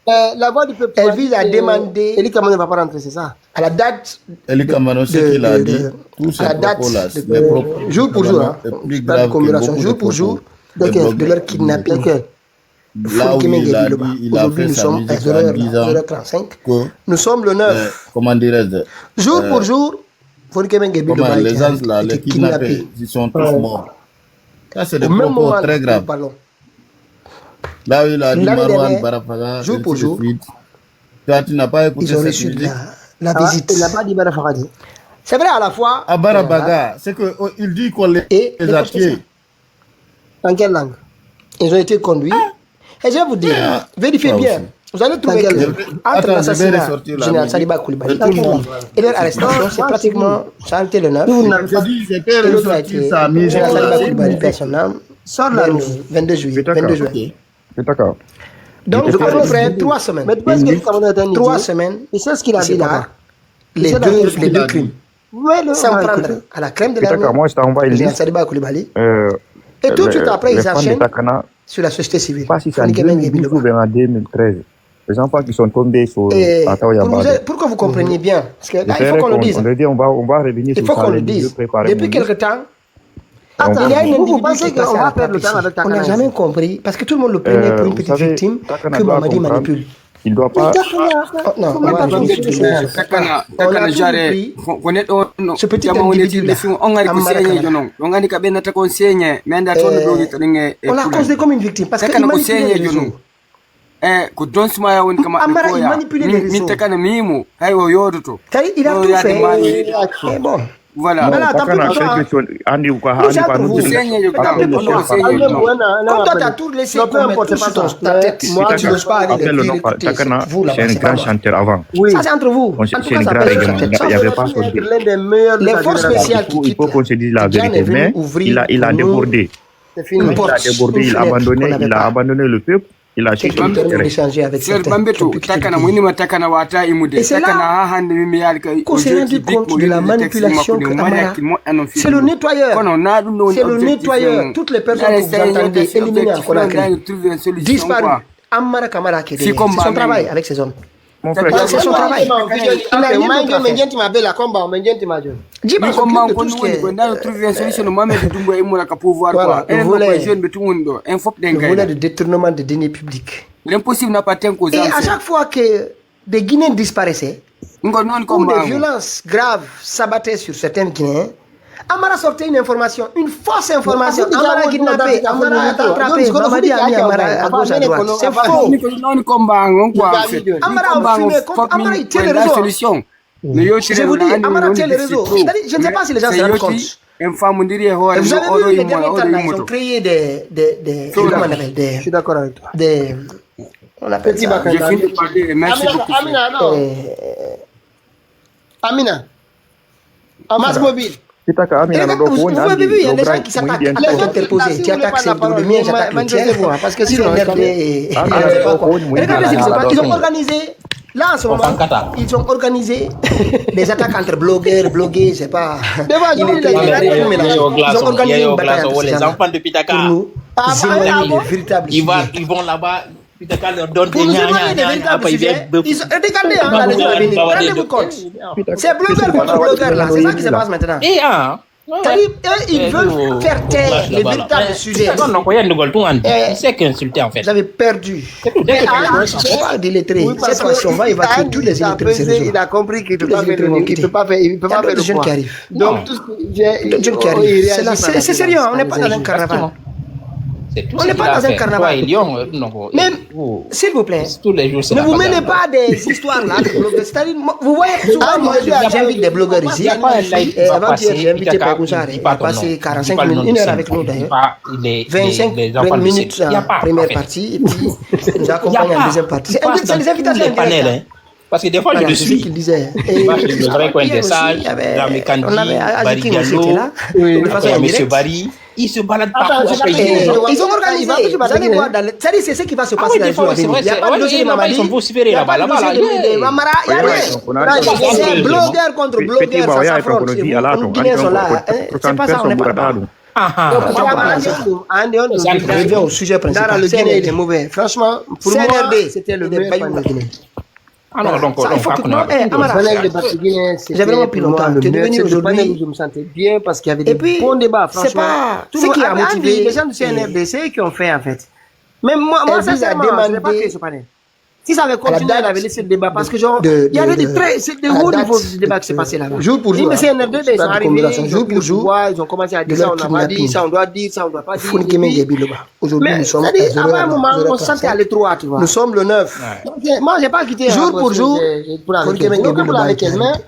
La voix du peuple. Elle vise à demander. Eli Kamano ne va pas rentrer, c'est ça. À la date. Eli Kamano, ce qu'il a dit, tous ces propos-là, jour pour jour, pas de commémoration, jour pour jour, de leur kidnapping. Là où il a fait sa musique à 10 ans, 0h35. Nous sommes le 9. Comment dirais-je? Jour pour jour, les gens là, les kidnappés, ils sont tous morts. Ça, c'est des propos très graves. Là où il a dit Marwan Barafaga, jour pour jour, toi, tu n'as pas écouté ils ont reçu la visite. Il n'a pas dit Barafaga. C'est vrai à la fois. À Barabaga, c'est qu'il dit qu'on les a tués. En quelle langue? Ils ont été conduits. Et je vais vous dire, vérifiez bien. Vous allez trouver que entre l'assassinat du général Saliba Koulibaly et leur arrestation, c'est pratiquement, ça a été le 9. Et l'autre a été le général Saliba Koulibaly, personnel, le 22 juillet. D'accord. Donc, à peu près 3 semaines. Mais pourquoi est-ce que le Cameroun est un idiot? 3 semaines. Et c'est ce qu'il a dit là. Les deux crimes. Sans Ouais, prendre à la crème de D'accord, l'armée, moi je t'envoie une le général liste. Saliba Koulibaly. Et tout de suite après, ils enchaînent sur la société civile. Pas si c'est en 2012 ou bien en 2013. Les enfants qui sont tombés sur pour que vous compreniez bien, parce que là, il faut qu'on le dise. On va revenir Il faut qu'on le dise. Depuis quelque temps, il y a une individu qui est passé à la trappe ici. On n'a jamais compris, parce que tout le monde le prenait pour une petite victime que Mamadi manipule. Il ne doit pas. Non, on n'a pas compris. Ce petit individu-là, on l'a considéré comme une victime, parce qu'il manipulait les réseaux. Amara, il manipulait les réseaux. Il a tout fait. Et bon. Voilà. Comme toi, tu as tout laissé sur ta tête. Moi, tu n'oses pas aller le dire. C'est un grand chanteur avant. Ça, c'est entre vous. C'est un grand règlement. Il n'y avait pas les forces spéciales qui il faut qu'on se dise la vérité, mais il a débordé. Il a abandonné le peuple. Il a cherché d'échanger avec certains. Et c'est là qu'on s'est rendu compte de la manipulation que Amara, c'est le nettoyeur. C'est le nettoyeur. Toutes les personnes que vous entendez éliminer à Conakry, disparues. Amara Kamara qui est derrière. C'est son travail avec ces hommes. Mon frère, c'est son travail. Il n'a rien d'autre à faire. Le volet de détournement de deniers publics. L'impossible n'a pas été causé. Et à chaque fois que des Guinéens disparaissaient, ou des violences graves s'abattaient sur certains Guinéens, Amara sortait une information, une fausse information. Amara a kidnappé, Amara a attrapé, Mamadi a mis Amara à gauche à droite. C'est faux. Amara a fumé, Amara il tient les réseaux. Je vous dis, Amara tient les réseaux. Je ne sais pas si les gens se rendent compte. Vous avez vu les derniers temps là, ils ont créé des comment on appelle des. Je suis d'accord avec toi. On appelle ça. Amina. Masse mobile. Vous avez vu, il y a des gens qui s'attaquent à la interposée. Tu attaques celle de lumière, j'attaque le tien. Parce que sinon, regardez ce qui se passe. Ils ont organisé, là en ce moment, ils ont organisé des attaques entre blogueurs, blogués, je sais pas. Ils ont organisé une bataille entre ces gens pour nous éloigner des véritables sujets. Ils vont là-bas. Leur pour nous éloigner des véritables sujets, regardez, rendez-vous compte. C'est blogueur contre blogueur là, c'est ça qui se passe maintenant. Ils veulent faire taire les véritables sujets. C'est qu'insulter en fait. Vous avez perdu. On va délétrer. Cette fois-ci, on va évacuer tous les illettrés de ces réseaux. Il a compris qu'il ne peut pas faire le jeunes qui arrivent. Donc, tout ce jeunes qui arrivent. C'est sérieux, on n'est pas dans un carnaval. On n'est pas dans un carnaval. Même, s'il vous plaît, ne vous mêlez pas des histoires là. C'est-à-dire, vous voyez, souvent, moi, j'invite des blogueurs ici. Avant-hier, j'ai invité Pagoussar. Il a passé 45 minutes, 1 heure avec nous d'ailleurs. 25 minutes en première partie. Et puis, il nous accompagne en deuxième partie. C'est des invitations panels. Parce que des fois, je le suis. Le vrai coin des sages, Rami Kandi, Barry Diallo, M. Barry. Ils se baladent partout. Ils ont organisé. Vous allez voir, c'est ce qui va se passer dans les jours à venir. Il n'y a pas de dossier de Mamadi. Il n'y a pas de dossier de Mamara. Il n'y a rien. C'est blogueur contre blogueur. Ça s'affronte. Les Guinéens sont là. C'est pas ça, on n'est pas là. Reviens au sujet principal. Le Guinée, il est mauvais. Franchement, pour moi, c'était le meilleur de Guinée. Ah non, donc il faut que j'ai vraiment pris longtemps. Tu es devenu aujourd'hui. Je me sentais bien parce qu'il y avait des bons débats. C'est pas ce qui a motivé les gens du CNRDC qui ont fait en fait. Même moi sincèrement, je n'ai pas fait ce panel. Si ça avait continué, elle avait laissé le débat parce que genre, il y avait des hauts niveaux du débat qui s'est passé là-bas. Jour pour jour. Les CNRDC, ils sont arrivés, jour pour jour, ils ont commencé à dire ça, on n'a pas dit, ça on doit dire, ça on doit pas dire. Aujourd'hui, nous sommes à un moment, on se sentait aller trop, tu vois. Nous sommes le 9. Moi, j'ai pas quitté. Jour pour jour,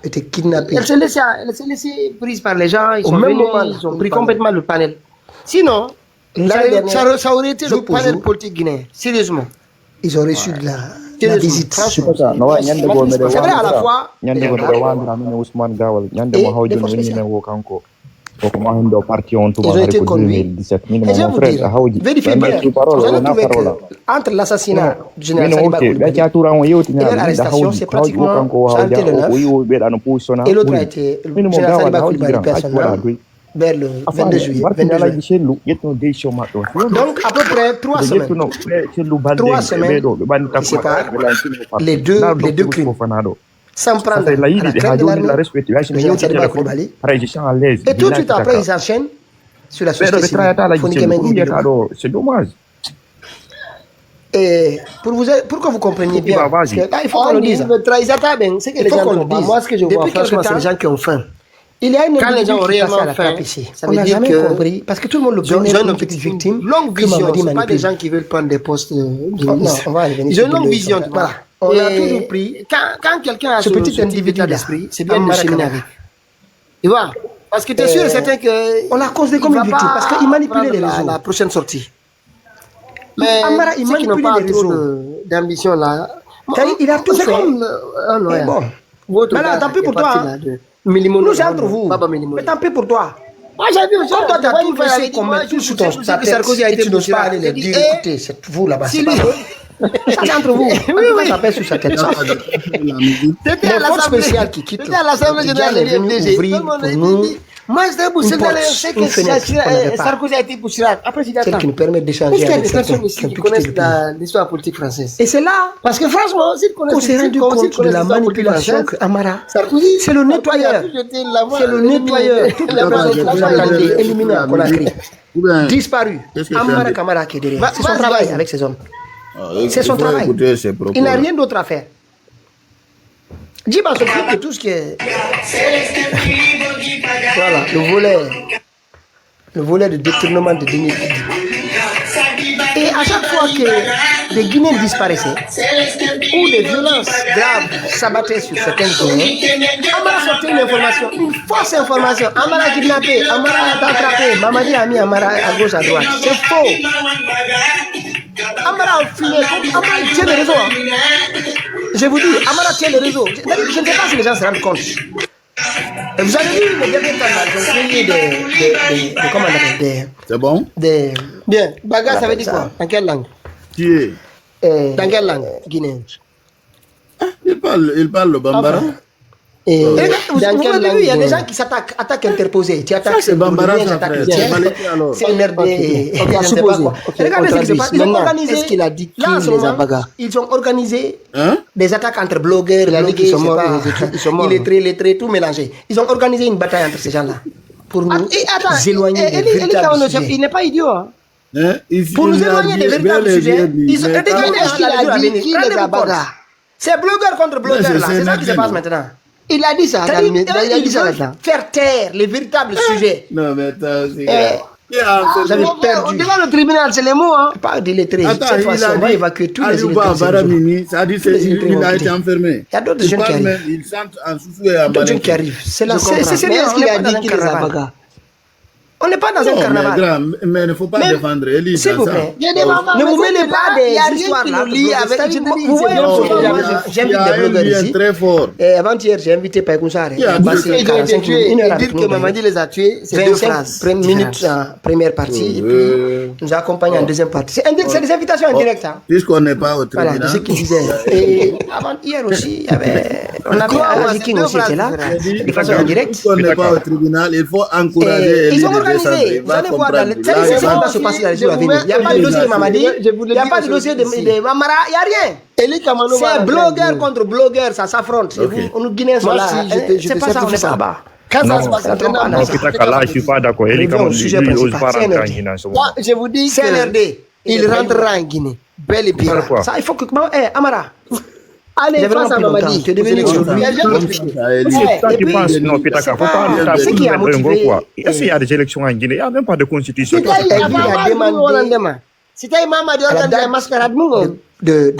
était kidnappé. Elle s'est laissée prise par les gens, ils sont venus, ils ont pris complètement le panel. Sinon, ça aurait été le panel politique guinéen, sérieusement. Ils ont reçu de la visite. C'est vrai à la fois. Et les ils ont été conduits. Et je vais vous dire, vérifiez bien. Vous allez trouver qu'entre l'assassinat du général Saliba Coulibaly et leur arrestation, c'est pratiquement chanté le 9. Et l'autre a été le général Saliba Coulibaly personnellement vers le 22 juillet. Donc, à peu près 3 semaines. 3 semaines qui séparent les deux crimes. Sans prendre la tête de l'armée, le général Saliba Coulibaly. Et tout de suite après, ils enchaînent sur la société civile. C'est dommage. Et pour que vous compreniez bien, parce que là, il faut qu'on le dise. C'est que les gens le disent. Moi, ce que je vois, franchement, c'est les gens qui ont faim. Il y a une quand les gens ont réellement faim, ça veut dire que compris, parce que tout le monde le connaît comme une petite victime. Longue vision, c'est pas des gens qui veulent prendre des postes. Non, on va revenir. Ils ont une longue vision. Voilà. On a toujours pris. Quand quelqu'un a ce petit individu d'esprit, c'est bien de cheminer avec. Tu vois? Parce que tu es sûr et certain que. On l'a considéré comme une victime parce qu'il manipulait les réseaux. La prochaine sortie. Mais Amara, il manipule les réseaux. D'ambition là. Il a tout fait. Mais bon. Maintenant, tant pis pour toi. Nous, c'est entre vous. Mais tant pis pour toi. Moi, j'ai vu. Comme toi, tu as tout laissé qu'on met tout sous ton tête. Sarkozy a été tu n'oses pas aller leur dire, écoutez, c'est vous là-bas. C'est entre vous. Oui. Ça pèse sur sa tête. C'était les forces spéciales qui quittent. C'était à l'Assemblée générale de l'IMDG. Ouvrir pour nous. Moi, c'était pour que Sarkozy a été pour Chirac. Après, c'est celle qui nous permet d'échanger avec des personnes ici qui connaissent l'histoire politique française. Et c'est là, parce que franchement, on s'est rendu compte de la manipulation que Amara, c'est le nettoyeur. C'est le nettoyeur. Toutes les personnes que vous entendez éliminer à Conakry, disparu. Amara Kamara qui est derrière. C'est son travail avec ces hommes. C'est son travail. Il n'a rien d'autre à faire. Djiba s'occupe de tout ce qui est. Voilà, le volet de détournement de deniers publics. Et à chaque fois que des Guinéens disparaissaient, ou des violences graves s'abattaient sur certains Guinéens, Amara sortait une information, une fausse information. Amara a kidnappé, Amara a attrapé, Mamadi a mis Amara à gauche, à droite. C'est faux. Amara a fini, Amara tient le réseau. Je vous dis, Amara tient le réseau. Je ne sais pas si les gens se rendent compte. Et vous avez vu le dernier temps, ils ont créé comment on appelle c'est bon? Bien. Baga, ça veut dire quoi? En quelle langue? Qui est? Dans quelle langue? Guinéen. Il parle le bambara. Et vous avez vu, il y a des gens qui s'attaquent, attaque interposée. Tu attaques, c'est bambara, c'est NRD. On va supposer. Regardez ce qui se passe. Ils ont organisé. Est-ce qu'il a dit qui les a bagarres? Ils ont organisé des attaques entre blogueurs, illettrés, tout mélangé. Ils ont organisé une bataille entre ces gens-là pour nous éloigner des véritables sujets. Il n'est pas idiot. Pour nous éloigner des véritables sujets, ils ont qui les a bagarres. C'est blogueur contre blogueur là. C'est ça qui se passe maintenant. Il a dit ça. Il a dit ça là. Faire taire les véritables sujets. Non, mais attends, j'avais perdu. Devant le tribunal, c'est les mots. Pas d'illettrés. Cette fois-ci, on va évacuer tous les illettrés. Ça dit qu'il a été enfermé. Il y a d'autres jeunes qui arrivent. Ils sentent en souffle et en d'autres jeunes qui arrivent. C'est sérieux. Ce qu'il a dit qu'il les a bagarres. On n'est pas dans un carnaval. Mais il ne faut pas défendre Élise. S'il vous plaît. Ne vous mêlez pas des histoires là. Vous voyez, j'invite des blogueurs ici. Très fort. Et avant-hier, j'ai invité Païkoussar. Il a passé 45 minutes. Dire que Mamadi les a tués, c'est 25 minutes en première partie. Et puis, nous accompagnons en deuxième partie. C'est des invitations indirectes. Puisqu'on n'est pas au tribunal. Voilà, de ce qu'il disait. Et avant-hier aussi, on avait Alaji King aussi était là, de façon indirecte. Puisqu'on n'est pas au tribunal, il faut encourager Élise. organisé. Vous allez voir, ça va se passer dans les jours à venir. Il n'y a pas de dossier de Mamadi, il n'y a pas de dossier de Mamara, il n'y a rien. C'est blogueur contre blogueur, ça s'affronte. On nous Guinéens sont là. C'est pas ça, on est pas là-bas. Non, je suis pas d'accord. Je vous dis CNRD, il rentrera en Guinée. Bel et bien. Ça, il faut que... Amara, allez, face à Mamadi. C'est ça qui pense. Non, Pitaka, faut pas... C'est qui a motivé... Est-ce qu'il y a des élections en Guinée? Il n'y a même pas de constitution. C'était Mamadi, on a des mascarades. Jour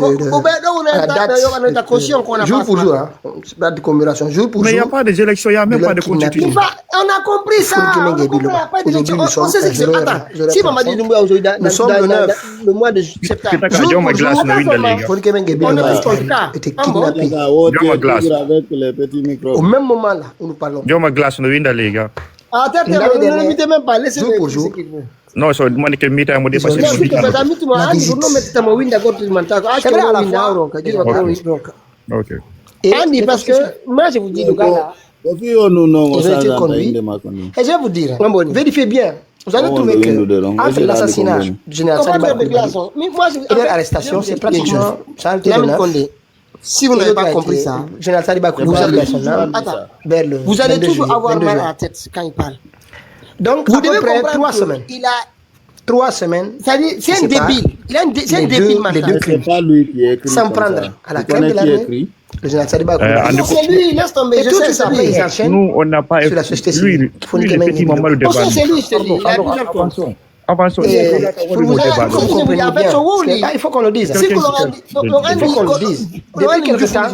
pour jour, date de commémoration, jour pour jour. Mais il n'y a pas des élections, il n'y a même pas de constitution. On a compris ça. On sait ce qui se passe. Attends, si Mamadi Doumbouya aujourd'hui, nous sommes le mois de septembre, jour pour jour, au même moment là où nous parlons. même pas, laissez jour pour jour. Non, so man ke mita mo dépassé c'est vrai à la fois. OK. Andy, parce que moi je vous dis le gars là, ils ont été conduits. Et je vais vous dire, vérifiez bien. Vous allez trouver que entre l'assassinat du général Saliba et leur arrestation, c'est pratiquement ça. Si vous n'avez pas compris ça, général Saliba vous allez toujours avoir mal à la tête quand il parle. Donc, vous devez comprendre 3 semaines. Il a 3 semaines. C'est un débile. C'est un débile, les deux crimes. C'est pas lui qui écrit. Sans prendre à la crème de l'armée. Le général Saliba. C'est lui, laisse tomber. Je sais ça. Nous, on n'a pas. Sur la société civile. C'est petit moment le débat. C'est lui, je te dis. Avançons. Il faut qu'on le dise. Il faut qu'on le dise. Depuis quelque temps.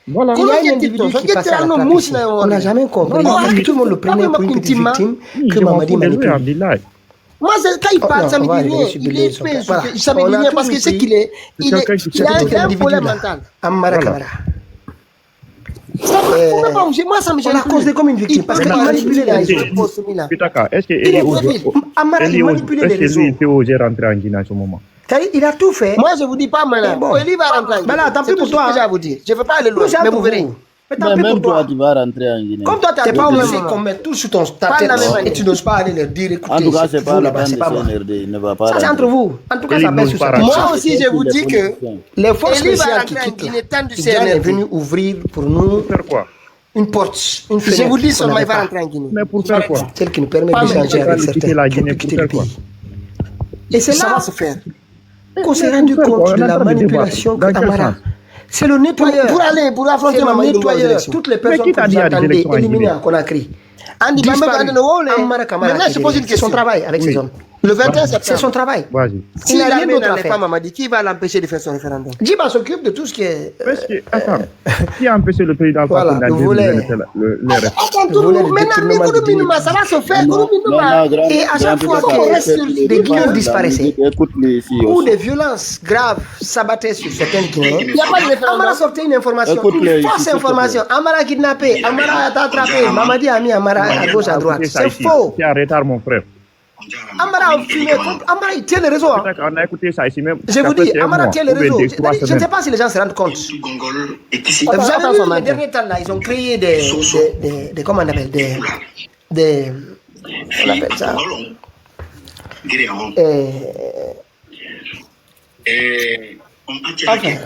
Voilà. Il y a un individu qui passe à la traque ici. On n'a jamais compris. Tout le monde le prenait pour une petite victime que Mamadi manipule. Moi, quand il parle, ça me dit rien. Il est fait, ça me dit rien parce que c'est qu'il est. Il a un problème mental. Amara Kamara. Moi, ça me gêne. On l'a considéré comme une victime parce qu'il manipulait les réseaux. Est-ce qu'il peut oser rentrer en Guinée à ce moment? Il a tout fait. Moi, je vous dis pas maintenant. Eli va rentrer en Guinée. Tant pis pour toi. Je vous dis. Je ne veux pas aller loin, mais vous verrez. Mais tant pis pour toi. Tu vas rentrer en Guinée. Comme toi, tu n'es pas obligé qu'on mette tout sur ta tête et tu n'oses pas aller leur dire, écoutez, en tout cas, c'est pas la là-bas, c'est pas moi. CNRD, ne va pas Ça, c'est entre vous. En tout cas, ça baisse sur ça. Moi aussi, je vous dis que les forces spéciales qui quittent, il est venu ouvrir pour nous une porte, une fenêtre. Je vous dis seulement, il va rentrer en Guinée. Mais pour faire quoi? Celle qui nous permet d'échanger avec certains, la Guinée, quitter le pays. Et c'est ça là va se faire. Qu'on s'est rendu compte de la manipulation qu'Amara. C'est le nettoyeur. Pour affronter le nettoyeur. Toutes les personnes que vous entendez éliminer en Conakry. Amara Kamara, je pose une question. Son travail avec ces hommes. Le 21 septembre. C'est son travail. Il n'a rien d'autre à faire. Mamadi, qui va l'empêcher de faire son référendum? Djiba s'occupe de tout ce qui est. Attends, qui a empêché le président voilà, Attends, maintenant, ça va se faire. Et à chaque fois que des Guinéens disparaissaient, ou des violences graves s'abattaient sur certains Guinéens, Amara sortait une information, une fausse information. Amara kidnappé, Amara a attrapé, Mamadi a mis Amara à gauche, à droite. C'est faux. Qui a retard mon frère. Amara a fumé, Amara il tient les réseaux. On a écouté ça ici même. Je vous dis, Amara tient les réseaux. Je ne sais pas si les gens se rendent compte. Vous avez vu les derniers temps là, ils ont créé des comment on appelle, on appelle ça. Enfin.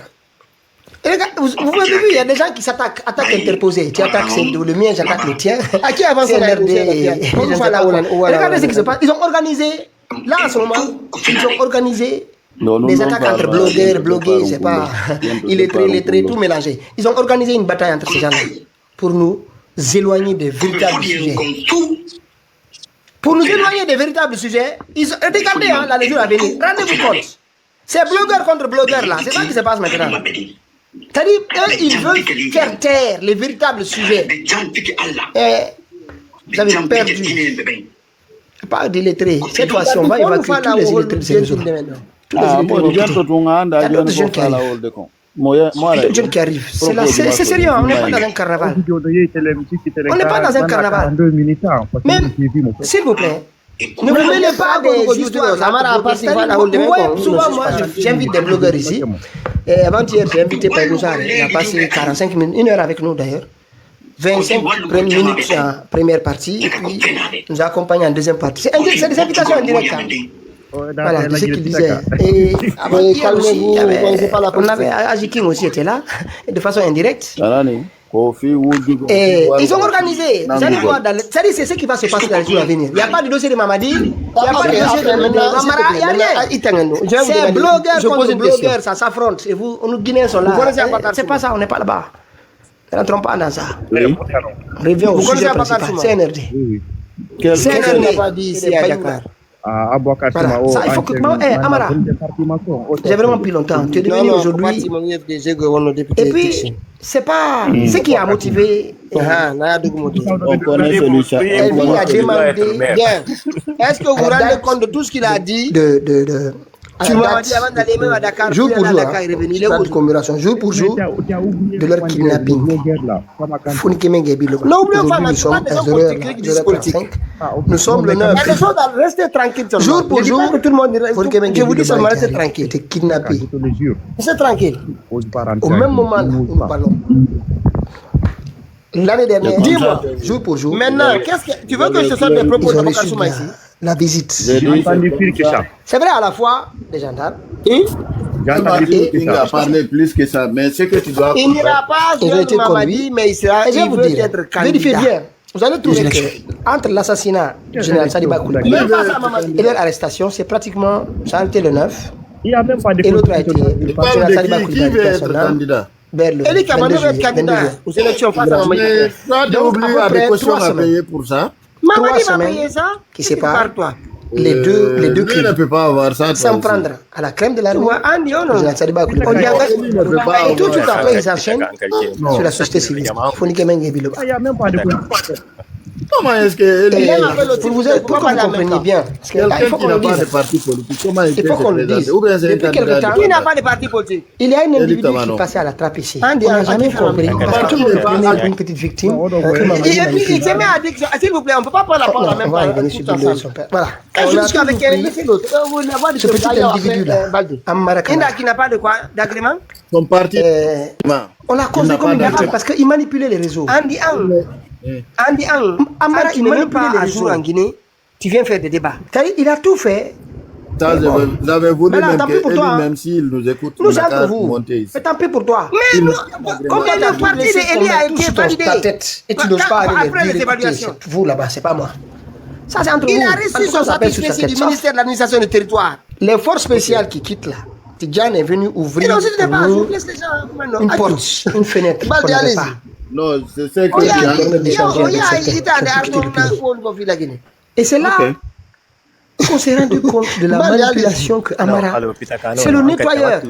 Vous avez vu, il y a des gens qui s'attaquent, attaques interposées. Tu attaques le mien, j'attaque le tien. À qui avance Regardez ce qui se passe. Ils ont organisé, là en ce moment, ils ont organisé des attaques entre blogueurs, blogués, je sais pas, illettrés, tout mélangé. Ils ont organisé une bataille entre ces gens-là pour nous éloigner des véritables sujets. Pour nous éloigner des véritables sujets, regardez là, les jours à venir, rendez-vous compte. C'est blogueur contre blogueur là, c'est ça qui se passe maintenant. C'est-à-dire, eux, ils veulent faire taire les véritables sujets. Et vous avez perdu. Pas d'illettrés. Cette fois-ci, on va évacuer tous les illettrés de ces zones. Tous les illettrés vont quitter. Il y a d'autres jeunes qui arrivent. D'autres jeunes qui arrivent. C'est sérieux, on n'est pas dans un carnaval. On n'est pas dans un carnaval. Même, s'il vous plaît, ne vous mêlez pas des histoires. Souvent, moi, j'invite des blogueurs ici. Et avant-hier, j'ai invité Païboussar. Il a passé 45 minutes, 1 heure avec nous d'ailleurs. 25 minutes en première partie et puis nous accompagnons en deuxième partie. C'est des invitations en direct. Voilà, c'est ce qu'il disait. Et calmez-vous, on avait Ajiking aussi était là, et de façon indirecte. Et ils ont organisé. C'est ce qui va se passer dans les jours à venir. Il n'y a pas de dossier de Mamadi. Il n'y a pas de dossier de Mamara. Il n'y a rien. C'est blogueur contre blogueur, ça s'affronte. Et vous, nous Guinéens sont là. C'est pas ça, on n'est pas là-bas. Ne rentrons pas dans ça. On revient au sujet principal. CNRD. CNRD n'a pas dit ici à Dakar. Voilà. Ça, il faut que Amara, j'ai vraiment pris longtemps. Tu es devenu aujourd'hui. Et puis, c'est pas ce qui a motivé. On connaît celui-ci. Elvin a demandé. Est-ce que vous vous rendez compte de tout ce qu'il a dit? Tu m'as dit avant d'aller même à Dakar, jour pour jour, de commémoration, jour pour jour, de leur kidnapping. Nous sommes le 9. Restez tranquille. Jour pour jour, tout le monde je vous dis seulement restez tranquille. T'es kidnappé. Restez tranquille. Au même moment, nous parlons. L'année dernière, dis-moi, jour pour jour. Maintenant, qu'est-ce que tu veux que je te sorte des propos de Bokar Souma ici? La visite. C'est vrai à la fois des gendarmes. Il a parlé plus que ça, mais ce que tu dois. Il n'ira pas sur Mamadi, mais il sera. Je vais vous être vérifiez bien. Vous allez trouver que entre l'assassinat du général Sadiba Koulibaly et leur arrestation, c'est pratiquement. Ça a été le 9. Il n'y a même pas de. Et l'autre a été le général Sadiba Koulibaly personnel. Eli Kamano va être candidat aux élections face à Mamadi. Donc, à peu près 3 semaines pour ça. Mamadi va payer ça. Qui sépare toi. Les deux crimes. Ne peut pas avoir ça. Sans prendre à la crème de la rue. Et tout après, ils enchaînent sur la société civile. Il n'y a même pas de. Comment est-ce que. Pour que vous compreniez bien. Parce que là, il faut qu'on le dise. Il faut qu'on le dise. Depuis quelque temps. Qui n'a pas de parti politique? Il y a un individu qui passait à la trappe ici. On n'a jamais compris. Parce que tout le monde prenait une petite victime. Et puis, il s'est mis à dire s'il vous plaît, on ne peut pas prendre la parole en même temps. Voilà. Juste avec ce petit individu-là, Amara Kamara, qui n'a pas de quoi d'agrément. Son parti. On l'a causé comme une victime parce qu'il manipulait les réseaux. Andy Amara, il ne manipule pas les réseaux en Guinée. Tu viens faire des débats. Il a tout fait. Vous avez voulu même s'il nous écoute, nous avons pour vous. Mais tant pis pour toi. Mais combien de partis de Eli a été validé? Et tu n'oses pas aller les évaluations. Vous là-bas, c'est pas moi. Ça, c'est entre vous. Il a reçu son satisfait du ministère de l'administration du territoire. Les forces spéciales qui quittent là, Tidjane est venu ouvrir une porte, une fenêtre. Non, c'est ce que et c'est là qu'on s'est rendu compte de la manipulation que Amara. C'est le nettoyeur.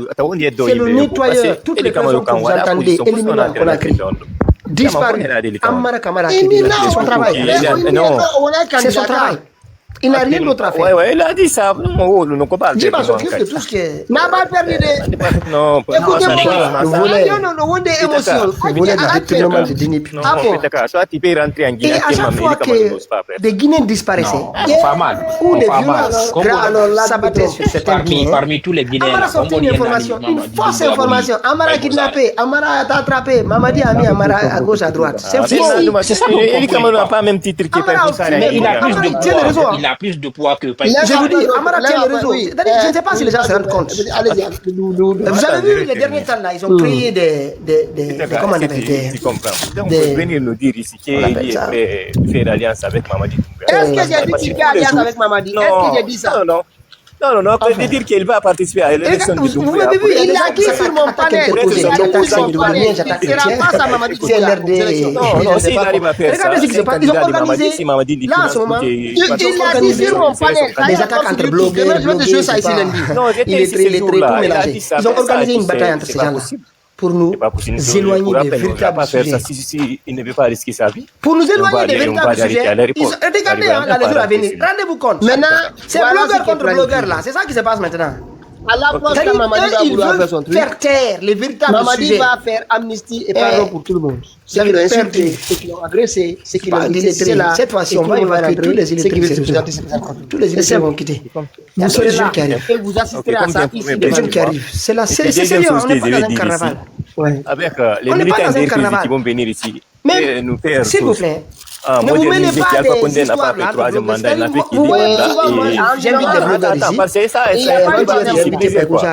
C'est le nettoyeur. Toutes les personnes que vous entendez, éliminant, qu'on a créé. Disparu. Amara Kamara qui dit c'est son travail. C'est son travail. Il n'a rien d'autre à faire. Ouais, il a dit ça. Dis pas s'occupe de tout ce qui est. N'a pas perdu de. Non, écoutez-moi. Vous voulez le détournement de dîner public. Et à chaque fois que des Guinéens disparaissaient, ou des violences graves s'abattaient sur certains Guinéens, parmi tous les Guinéens, Amara sortit une information, une fausse information. Amara kidnappé, Amara a attrapé, Mamadi a mis Amara à gauche, à droite. C'est faux. C'est ça. Il n'a pas même titre que mais il a plus de pouvoir. Il a plus de poids que je vous dis, Amara tient le réseau. Je ne sais pas si les gens se rendent compte. Vous avez vu les derniers temps là, ils ont créé comment on appelle des venir nous dire ici qu'il fait alliance avec Mamadi. Est-ce que j'ai dit qu'il fait alliance avec Mamadi? Est-ce que j'ai dit ça? Non, de dire qu'il va participer à l'élection du Vous m'avez vu, il a dit sur mon panel. Il sera pas à Mamadi. Non, s'il arrive à faire ça, regardez ce qui se passe. Ils ont organisé, là en ce moment, il a dit sur mon panel. des attaques entre blogueurs, je vais te jouer ça ici lundi. Il est tout mélangé. Ils ont organisé une bataille entre ces gens-là. Pour nous éloigner des véritables sujets. Il ne veut pas risquer sa vie. Pour nous éloigner des véritables sujets. Regardez, là, les jours à venir. Rendez-vous compte. Maintenant, c'est blogueur contre blogueur là. C'est ça qui se passe maintenant. À la place que Mamadi va vouloir faire son truc, faire taire les véritables sujets. Mamadi va faire amnistie et pardon pour tout le monde. Ceux qui l'ont insulté, ceux qui l'ont agressé, ceux qui l'ont illettré. Cette fois-ci, on va évacuer tous les illettrés. Tous les illettrés vont quitter. Vous serez les jeunes qui arrivent. Et vous assisterez à ça ici. Les jeunes qui arrivent. C'est sérieux, on n'est pas dans un carnaval. avec les militaires d'RPZ qui vont venir ici nous faire s'il vous plaît, ne vous mêlez pas des histoires là, troisième mandat, il a fait qu'il j'invite des blogueurs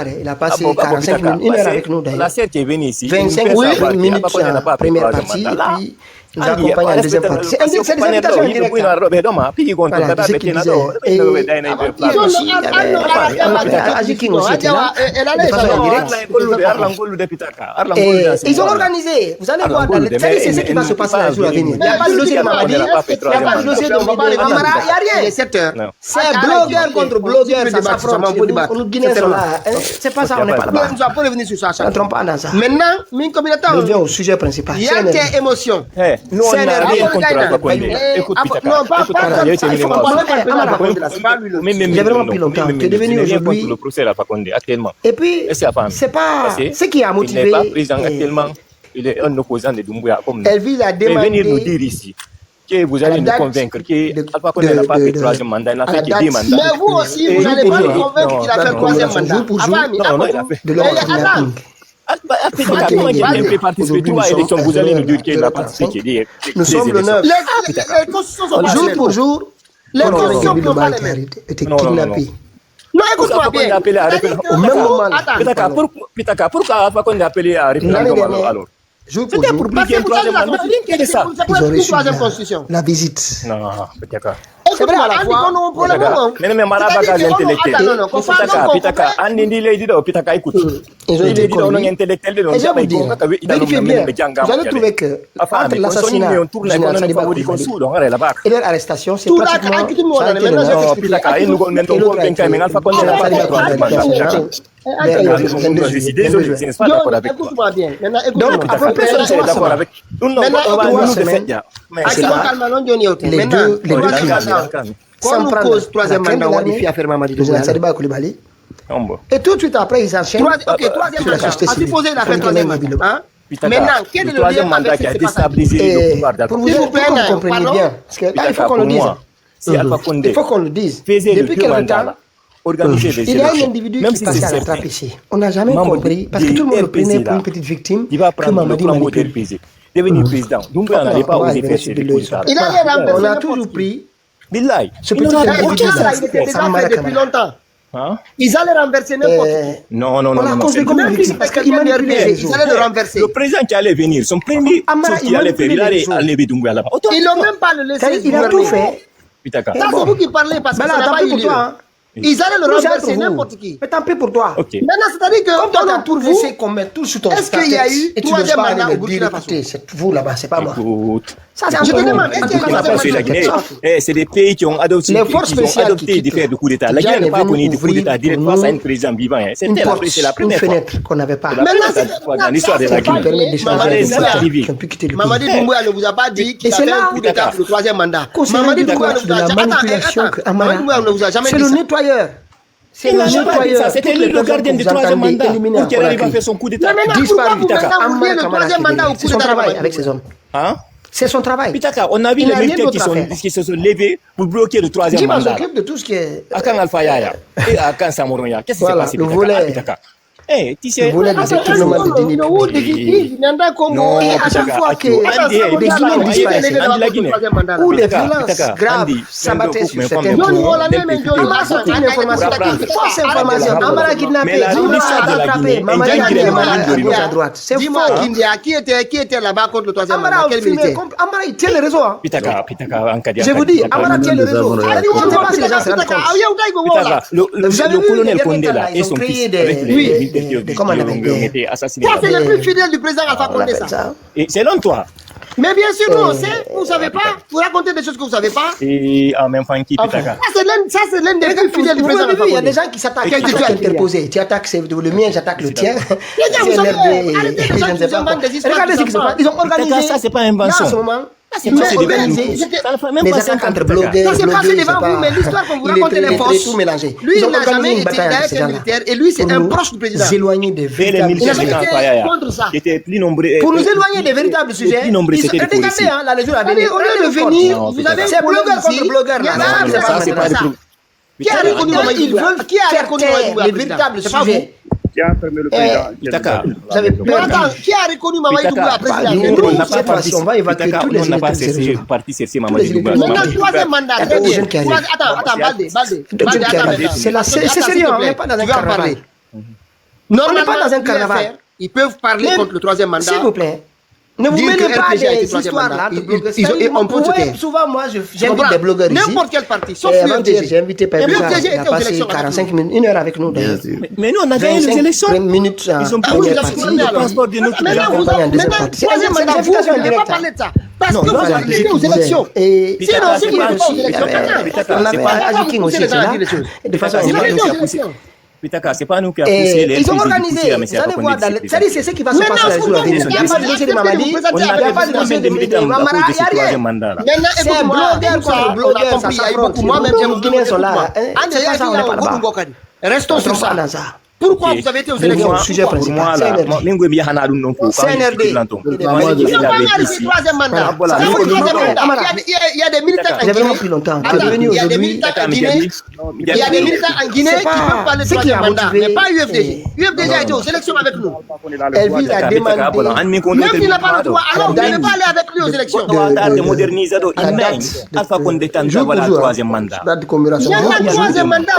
ici. Il a passé 45 minutes, une heure avec nous d'ailleurs. La CER qui est venue ici, 25 minutes en première partie, et puis nous accompagnons en deuxième partie. C'est des invitations indirectes. Voilà, ce qu'il disait. Ajiking aussi était là, de façon indirecte. Et ils ont organisé, vous allez voir, c'est ce qui va se passer dans les jours à venir. Il n'y a pas de dossier de Mamadi, il n'y a pas de dossier de Mamadi, il n'y a rien. C'est blogueur contre blogueur, ça s'affronte. Nous Guinéens sont là. C'est pas ça, on n'est pas là-bas. Nous allons revenir sur ça. Ne trompe pas dans ça. Maintenant, on revient au sujet principal. Il y a des émotions. Nous, on n'a rien contre Fakonde. Écoute, Pitaka. J'ai vraiment pris longtemps. Tu es devenu aujourd'hui. Le procès à Fakonde actuellement. Et puis, c'est pas ce qui a motivé. Il n'est pas président actuellement. Il est un opposant de Doumbouya comme nous. Elle vise à demander. Venir nous dire ici que vous allez nous convaitre qu'Alpha Condé n'a pas fait le troisième mandat, il n'a fait que 2 mandats. Mais vous aussi, vous n'allez pas nous convaincre qu'il a fait le troisième mandat. Non, il a fait. De l'ordre. Comment il a un peu participé à l'élection, vous allez nous dire qu'il n'a pas participé. Nous sommes le 9. Les constitutions sont jour pour jour, les constitutions ne sont pas les mêmes. Était kidnappé. Non, écoute-moi bien. Au même moment. Pitaka, pourquoi Alpha Condé a appelé à référendum alors? C'était pour pliquer un troisième mandat. Ils ont reçu la visite. Non, Pitaka. C'est vrai, à la fois. Mais Marabaga intellectuel. Pitaka, Andy Lady Pitaka écoute. Ils ont été conduits. Intellectuel. Et je vous dis, vérifiez bien, vous allez trouver que entre l'assassinat du général Saliba Coulibaly et leur arrestation, c'est pratiquement écoute-moi bien. Donc, après personne ne est d'accord avec. Les deux quand on cause troisième mandat, on dit affaire Mamadi de Saliba Coulibaly. Et tout de suite après, ils enchaînent. Ok, troisième mandat. À supposer l'affaire troisième mandat. Maintenant, quel est le troisième mandat qui a déstabilisé le pouvoir pour vous compreniez bien, parce que là, il faut qu'on le dise. Il faut qu'on le dise. Depuis quelque temps, il y a un individu qui passe à la trappe ici. On n'a jamais compris, parce que tout le monde le prenait pour une petite victime, que Mamadi manipule. Devenir président. Donc, on n'allait pas oser faire ce on a toujours pris ce petit individu là. Il était déjà fait depuis longtemps. Ils allaient renverser n'importe qui. Non. On a construit comme une victime parce qu'il manipulait les Ils allaient le renverser. Le président qui allait venir, son premier truc qu'il allait faire, il allait enlever Doumbouya là-bas. Ils n'ont même pas le laissé. Il a tout fait. C'est vous qui parlez parce que ça n'a pas eu lieu. Ils allaient le renverser n'importe qui. Mais tant pis pour toi. Maintenant, c'est-à-dire que quand on a tout laissé qu'on met tout sur ton est-ce qu'il y a eu troisième mandat au Burkina Faso? C'est vous là-bas, c'est pas moi. Ça, je te demande, c'est des pays qui ont adopté des faits de coup d'État. La Guinée n'a pas connu de coup d'État direct face à un président vivant. C'est la première fenêtre qu'on n'avait pas. Dans l'histoire de la Guinée. Mamadi Doumbouya ne vous a pas dit qu'il a fait un coup d'État pour le troisième mandat. Mamadi Doumbouya ne vous a jamais dit ça. C'est le nettoyeur. C'est le nettoyeur. C'était lui le gardien du troisième mandat. Pour qu'il arrive à faire son coup d'État. Disparu. Le troisième mandat au coup d'État. C'est son travail avec ses hommes. C'est son travail. Pitaka, on a vu les militaires qui se sont levés pour bloquer le troisième mandat. Je m'occupe de tout ce qui est. Akan Alpha Yaya et Akan Samoroya. Qu'est-ce qui s'est passé, Pitaka? Tu sais, vous voulez des étournements de dignité. Non, à chaque fois que des Guinéens disparaissent ou des violences graves s'abattaient sur certains fausse information. Amara kidnappé, attrapé, Mamadi à droite. C'est dis-moi, qui était là-bas contre le troisième mandat? Quel militaire? Amara, il tient le réseau. Pitaka, je vous dis, Amara tient le réseau. Je ne sais pas si les gens se rendent compte. Le colonel Condé là et son fils avec les comment on appelle assassiné. Ça, c'est le plus fidèle du président Alpha Condé, ça. Et selon toi? Mais bien sûr, nous, on sait, vous ne savez pas. Vous racontez des choses que vous ne savez pas. Et en même temps, qui Pitaka? Ça, c'est l'un des plus fidèles du président Alpha Condé. Il y a des gens qui s'attaquent. Quand tu as interposé, tu attaques le mien, j'attaque le tien. Les gars, vous savez, arrêtez les gens qui inventent des histoires. Regardez ce qui se passe. Ils ont organisé. Ça, c'est pas invention. En ce moment, c'est organisé. Les attaques entre blogueurs. Ça s'est passé devant vous, mais l'histoire qu'on vous raconte est fausse. Tout mélangé. Lui, il n'a jamais été derrière militaire et lui, c'est un proche du président. Éloigner des véritables sujets. Contre ça. Pour nous éloigner des véritables sujets. Regardez, là, les jours à venir. Au lieu de venir, vous avez c'est blogueur contre blogueur. Qui a reconnu les véritables sujets? Qui a fermé le président? Qui a reconnu Mamadi Doumbouya président? On n'a pas parti. On va évacuer tous les parti Mamadi Doumbouya. Maintenant, troisième mandat. Attends, Balde. C'est sérieux, on n'est pas dans un carnaval. Normalement, dans un carnaval, ils peuvent parler contre le troisième mandat. S'il vous plaît. Ne vous mêlez pas des histoires là de blogueurs. Souvent, moi, j'invite des blogueurs ici. N'importe quel parti, sauf l'UFDG. J'ai invité Pébouka, il a passé 45 minutes, 1 heure avec nous. Mais nous, on a gagné les élections. Ils ont pris le transport de notre maintenant, troisième mandat, vous n'avez pas parlé de ça. Parce que vous avez aux élections. Sinon, si vous n'avez pas aux élections, on avait Ajiking aussi, de façon Pitaka, c'est pas nous qui avons poussé les ils ont organisé. Vous allez voir, c'est ce qui va se passer dans les jours à venir. Il n'y a pas de dossier de Mamadi, il n'y a pas de dossier de Mamara, il n'y a rien. Maintenant, c'est un blogueur contre blogueur, ça s'affronte. Moi-même, les Guinéens sont là. C'est pas ça, on n'est pas là-bas. Restons sur ça. Pourquoi vous avez été aux élections? Sujet principal. CNRD. Ils n'ont pas marqué troisième mandat. Il y a des militaires en Guinée. Il y a des militaires en Guinée. Il y a des militaires en Guinée qui peuvent parler de troisième mandat, mais pas UFDG. UFDG a été aux élections avec nous. Elle vise à demander. Même s'il n'a pas le droit, alors vous ne pouvez pas aller avec lui aux élections. De moderniser Alpha Condé voilà troisième mandat. Il y a un troisième mandat.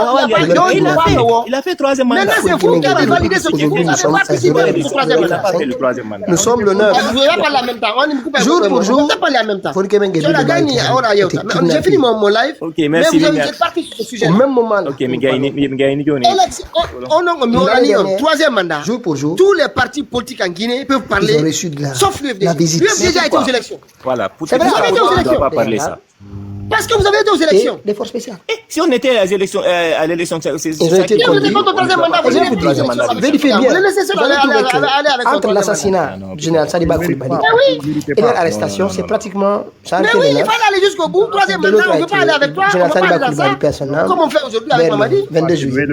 Il a fait troisième mandat. C'est vous qui avez validé ce truc. Vous avez participé au troisième mandat. Nous sommes le 9. Vous ne pouvez pas parler en même temps. Jour pour jour. Vous ne pouvez pas parler en même temps. Je la gagne. J'ai fini mon live. Mais vous êtes parti sur ce sujet. Au même moment. Troisième mandat. Jour pour jour. Tous les partis politiques en Guinée peuvent parler. Sauf l'UFDG. L'UFDG a été aux élections. Voilà. Vous avez été aux élections. Pas parler ça. Parce que vous avez été aux élections. Des forces spéciales. Si on était à l'élection, c'est ils ont été conduits. Vérifiez bien. Entre l'assassinat du général Saliba Koulibaly et leur arrestation, c'est pratiquement. Mais oui, il fallait aller jusqu'au bout. Troisième mandat, on ne peut pas aller avec toi. Général Saliba Koulibaly personnel. Comme on fait aujourd'hui avec Mamadi. 22 juillet.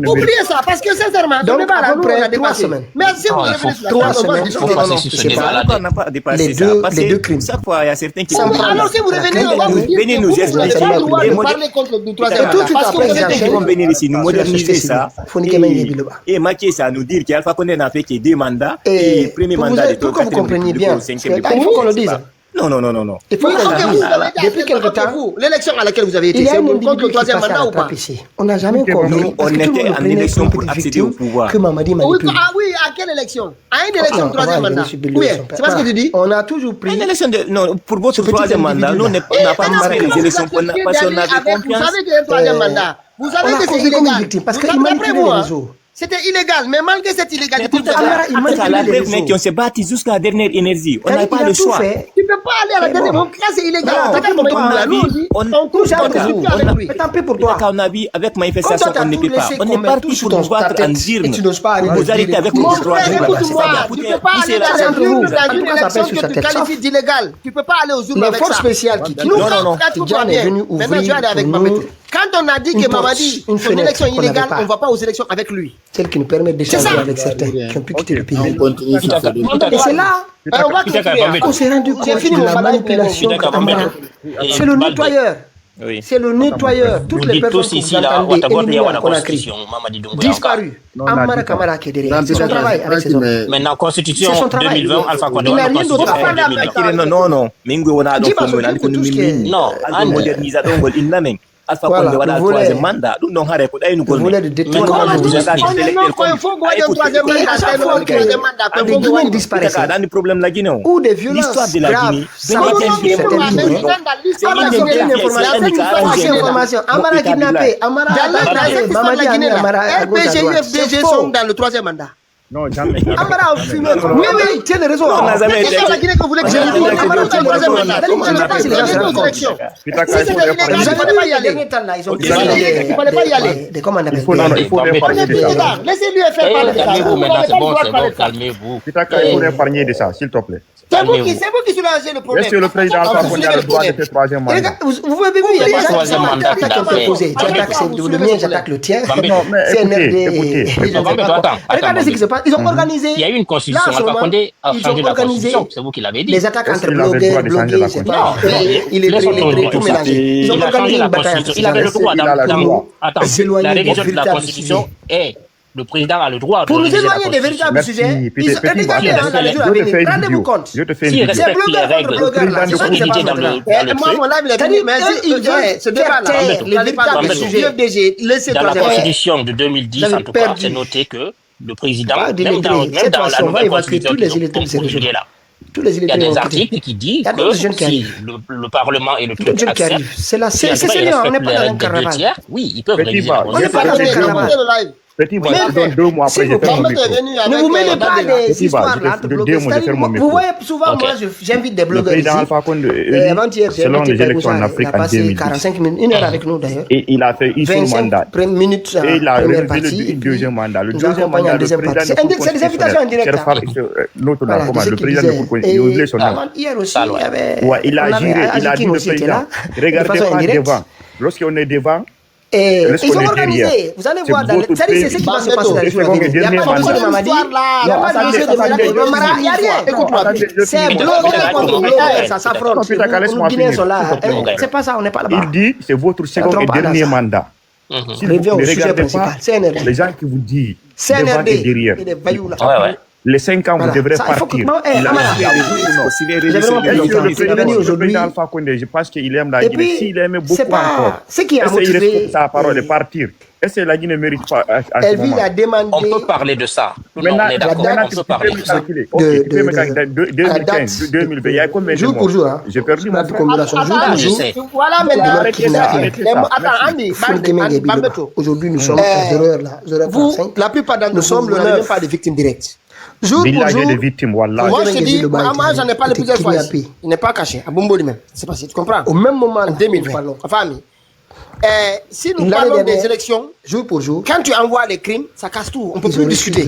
Oubliez ça, parce que sincèrement, donc après 3 semaines. Mais si vous revenez sur la 3 semaines. on n'a pas dépassé ça. Les deux crimes. Chaque fois, il y a certains qui alors si vous revenez, on va vous dire. Venez nous expliquer. Parler contre le troisième mandat. Parce que vous êtes qui vont venir ici, nous moderniser ça. Et marquer ça, nous dire qu'Alpha Condé n'a fait que 2 mandats. Et le premier mandat de pour que vous compreniez bien. Il faut qu'on le dise. Non. Il faut qu'on le dise. Depuis quelque temps, l'élection à laquelle vous avez été, c'est contre le troisième mandat ou pas? On n'a jamais compris. On était en élection pour accéder au pouvoir. Que Mamadi manipule. Ah oui, à quelle élection? À une élection de troisième mandat. Oui, c'est pas ce que tu dis? On a toujours pris. Une élection de. Non, pour votre troisième mandat, nous, on n'a pas fait les élections parce qu'on avait confiance. Vous savez qu'il y a un troisième mandat. Vous savez que c'est illégal. Parce qu'il manipule les réseaux. C'était illégal, mais malgré cette illégalité, la brève, mec, on s'est battu jusqu'à la dernière énergie. On n'a pas le choix. Tu ne peux pas aller à la dernière. Donc là, c'est illégal. Tant pis pour toi. On a vu avec manifestation, on ne peut pas. On est parti pour nous battre en dire. Vous arrêtez avec mon frère, écoute-moi. Tu ne peux pas aller dans une élection que tu qualifies d'illégale. Tu ne peux pas aller aux urnes avec ça. Les forces spéciales qui nous est venu ouvrir. Maintenant, je vais aller avec Mamadi. Quand on a dit que Mamadi, son élection illégale, on ne va pas aux élections avec lui. Celle qui nous permet d'échanger avec certains qui ont pu quitter le pays. Et c'est là, on s'est rendu compte de la manipulation. C'est le nettoyeur. C'est le nettoyeur. Toutes les personnes qui vous entendez éliminer à Conakry, disparu. Amara Kamara qui est derrière. C'est son travail avec ses hommes. Maintenant, Constitution 2020, Alpha Condé. Il n'a rien d'autre à faire avec ça. Non. Non, Alpha Condé voilà le troisième mandat. Nous haré ko day nous ko. Vous voulez de détourner des Guinéens disparaissent. Dans le problème la Guinée. Ou des violences graves. Amara kidnappé, Amara Mamadi Amara FDG sont dans le troisième mandat. Non, jamais. Amara a fumé. Oui, tiens les raisons. On n'a jamais été. La Guinée que vous voulez que je vous dise, Amara dans le troisième mandat. Je ne sais pas si les gens se rendent compte. Si c'était illégal, il ne fallait pas y aller. Il ne fallait pas y aller. Il faut l'épargner de ça. Laissez-lui faire parler de ça. Calmez-vous maintenant, c'est bon, calmez-vous. Pitaka, il faut l'épargner de ça, s'il te plaît. C'est vous qui soulagez le problème. Est-ce que le président Alpha Condé a le droit de faire troisième mandat? Vous avez vu, il y a des gens qui ont posé. Tu attaques le mien, j'attaque le tien. Non, mais écoutez. Regardez ce qui se passe. Ils ont organisé. Il y a eu une constitution. Alpha Condé a changé la constitution. C'est vous qui l'avez dit. Les attaques entre blogueurs, blogués, c'est pas. Il est tout mélangé. Ils ont organisé une bataille. Il avait le droit. Attends, la révision de la constitution est le président a le droit pour de nous éloigner des véritables sujets. Regardez dans les jours à venir. Rendez-vous compte. S'il respecte les règles de dans le moi, mon avis, ce débat-là, dans la Constitution de 2010, en tout cas, c'est noté que le président, même dans la nouvelle Constitution qui est là, il y a des articles qui disent que si le Parlement et le peuple acceptent, c'est sérieux, on n'est pas dans un carnaval. oui, ils peuvent réaliser. On n'est pas dans un carnaval. Petit moi, je donne 2 mois après, je ferme mon micro. Ne vous mêlez pas des histoires là de blogueurs. Vous voyez souvent, moi, j'invite des blogueurs ici. Avant-hier, j'ai invité Père Moussa, il a passé 45 minutes, 1 heure avec nous d'ailleurs. Et il a fait un seul mandat. 25 minutes à la première partie. Le deuxième mandat. Le nous deuxième accompagne en mandat, deuxième partie. C'est des invitations indirectes. Le président de Cour il son nom. Hier aussi, il a géré, il a dit le président, regardez pas devant. Lorsqu'on est devant, ils sont organisés. Vous allez voir, c'est ce qui va se passer dans les jours à venir. Il n'y a pas de dossier de Mamadi. Il n'y a pas de dossier de Mamadi. Il n'y a rien. Écoute-moi. C'est blogueur contre blogueur. Ça s'affronte. Les Guinéens sont là. C'est pas ça, on n'est pas là-bas. Il dit c'est votre second et dernier mandat. Si vous ne regardez pas les gens qui vous disent devant et derrière, les 5 ans, vous devrez partir. Le président Alpha Condé, je pense qu'il aime la Guinée. S'il aimait beaucoup encore, il respecte sa parole de partir. Est-ce que la Guinée ne mérite pas On peut parler de ça. Maintenant, on peut parler de ça. 2015, 2020, il y a combien de mois? J'ai perdu ma combinaison jour pour jour. Voilà maintenant. Attends, aujourd'hui, nous sommes à 0h. Vous, la plupart d'entre nous sommes le pas des victimes directes. Jour pour jour, des victimes, voilà. Moi, je te dis, moi, j'en ai parlé plusieurs fois ici. Il n'est pas caché. À Bomboli même. C'est passé, tu comprends? Au même moment, en 2020. Enfin, si nous parlons des élections, jour pour jour, quand tu envoies les crimes, ça casse tout. On ne peut plus discuter.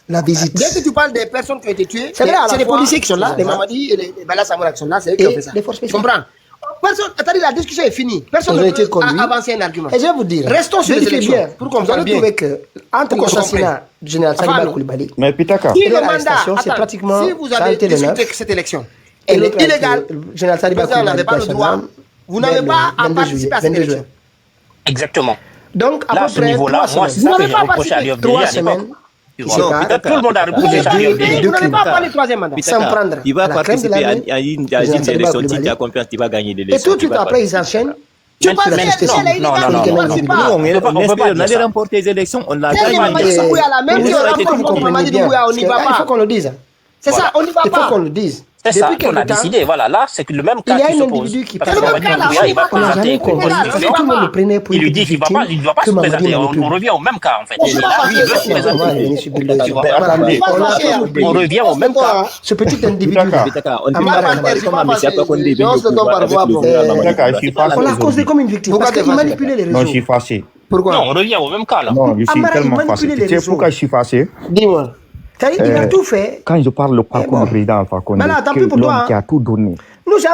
La visite. Dès que tu parles des personnes qui ont été tuées, c'est les policiers qui sont là, les Mamadi et les Bala Samoura qui sont là, c'est eux qui ont fait ça. Tu comprends? Personne, attendez, la discussion est finie. Personne ne peut avancer un argument. Et je vais vous dire, restons sur les élections. Pour qu'on va trouver que, entre l'assassinat du général Saliba Koulibaly et l'arrestation, c'est pratiquement si vous avez discuté que cette élection elle est illégale, le général Saliba Koulibaly n'avait pas le droit, vous n'avez pas à participer à cette élection. Exactement. Donc, à peu près, vous n'avez pas participé 3 semaines. Tout le monde a reproché ça. Vous n'avez pas parlé troisième mandat. Sans prendre. Il va participer à une élection, si tu as confiance, il va gagner l'élection. Et tout de suite après, ils enchaînent. Tu penses que c'est non, on allait remporter les élections, on l'a gagné. Il faut qu'on le dise. C'est ça, on n'y va pas. Il faut qu'on le dise. C'est ça qu'on a décidé. Voilà, là, c'est le même cas qui se pose. Il va présenter une composition. Il lui dit qu'il ne doit pas se présenter. On revient au même cas, en fait. On revient au même cas. Ce petit individu. On l'a causé comme une victime parce qu'il manipulait les réseaux. Non, je suis fâché. Pourquoi? Non, on revient au même cas, là. Non, je suis tellement fâché. Tu sais pourquoi je suis fâché? Dis-moi. Il a tout fait. Quand je parle le parcours du président Alpha Condé, l'homme qui a tout donné,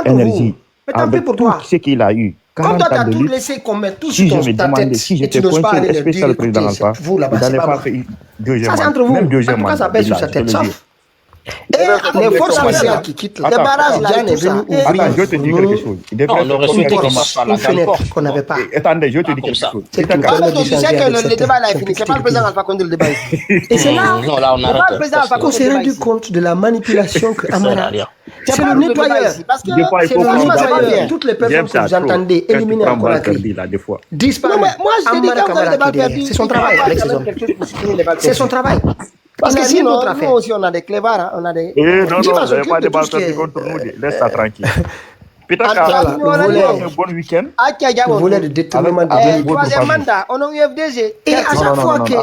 énergie, avec tout ce qu'il a eu, quand toi t'as tout laissé qu'on met tout sur ta tête, si j'étais coincé, spécial le président Alpha, vous là-bas, c'est pas vrai. Ça c'est entre vous. Pourquoi ça pèse sur sa tête, sauf et les forces spéciales qui quittent les barrages là, est venu ouvrir. Attends, je te dis quelque chose. On aurait souhaité qu'il passe par la fenêtre qu'on n'avait pas. Attendez, je te dis quelque chose. C'est tout. Tu sais que le débat là est fini. C'est pas le président Alpha Condé le débat. Et c'est là qu'on s'est rendu compte de la manipulation que Amara. C'est le nettoyeur. Parce que c'est le nettoyeur. Toutes les personnes que vous entendez éliminer en Conakry disparaissent. Moi, je te dis quand le débat perdu, c'est son travail avec ces hommes. C'est son travail. Parce que sinon, nous aussi, on a des clébards, on a des... Non, il n'y a pas de balles perdues contre nous, laisse ça tranquille. Pitaka, vous voulez un bon week-end? Vous voulez le détournement de troisième mandat, on a eu FDG. Et à chaque fois que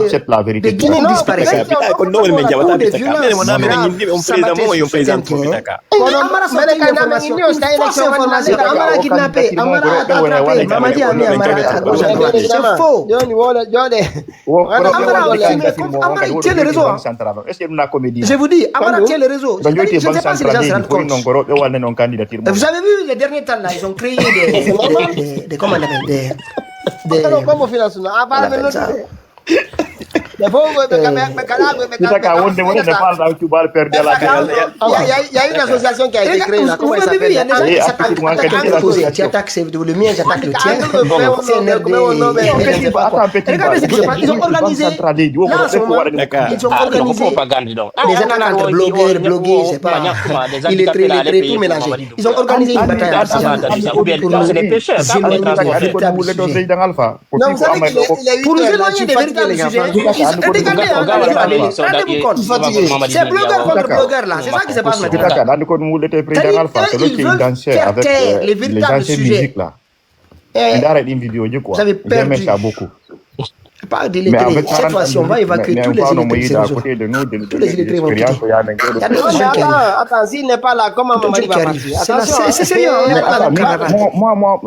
les Guinéens disparaissent, Amara kidnappé, Amara attrapé, Mamadi a mis Amara à gauche à droite. C'est faux. Amara, il tient le réseau. Je vous dis, Amara tient le réseau. Je ne sais pas si les gens se rendent compte. Vous avez vu les derniers temps là, ils ont créé des comment on appelle des Il y a une association qui a été créée là. Comment elle s'appelle? Tu attaques le mien, j'attaque le tien. Regardez ce qui se passe. Ils ont organisé. Là, en ce moment, ils ont organisé. Les attaques entre blogueurs, blogueurs, je sais pas. Illettrés, tout mélangé. Ils ont organisé une bataille. C'est les pêcheurs. Non, vous savez pour nous éloigner des véritables sujets, regardez, rendez-vous compte. C'est blogueur contre blogueur là, c'est ça qui se passe maintenant. Ils veulent faire taire les véritables sujets. Vous avez perdu. Pas d'illettrés. Cette fois-ci, on va évacuer tous les illettrés. Tous les illettrés vont quitter. Attends, s'il n'est pas là, comment Mamadi va partir? C'est sérieux, on n'est pas dans un carnaval.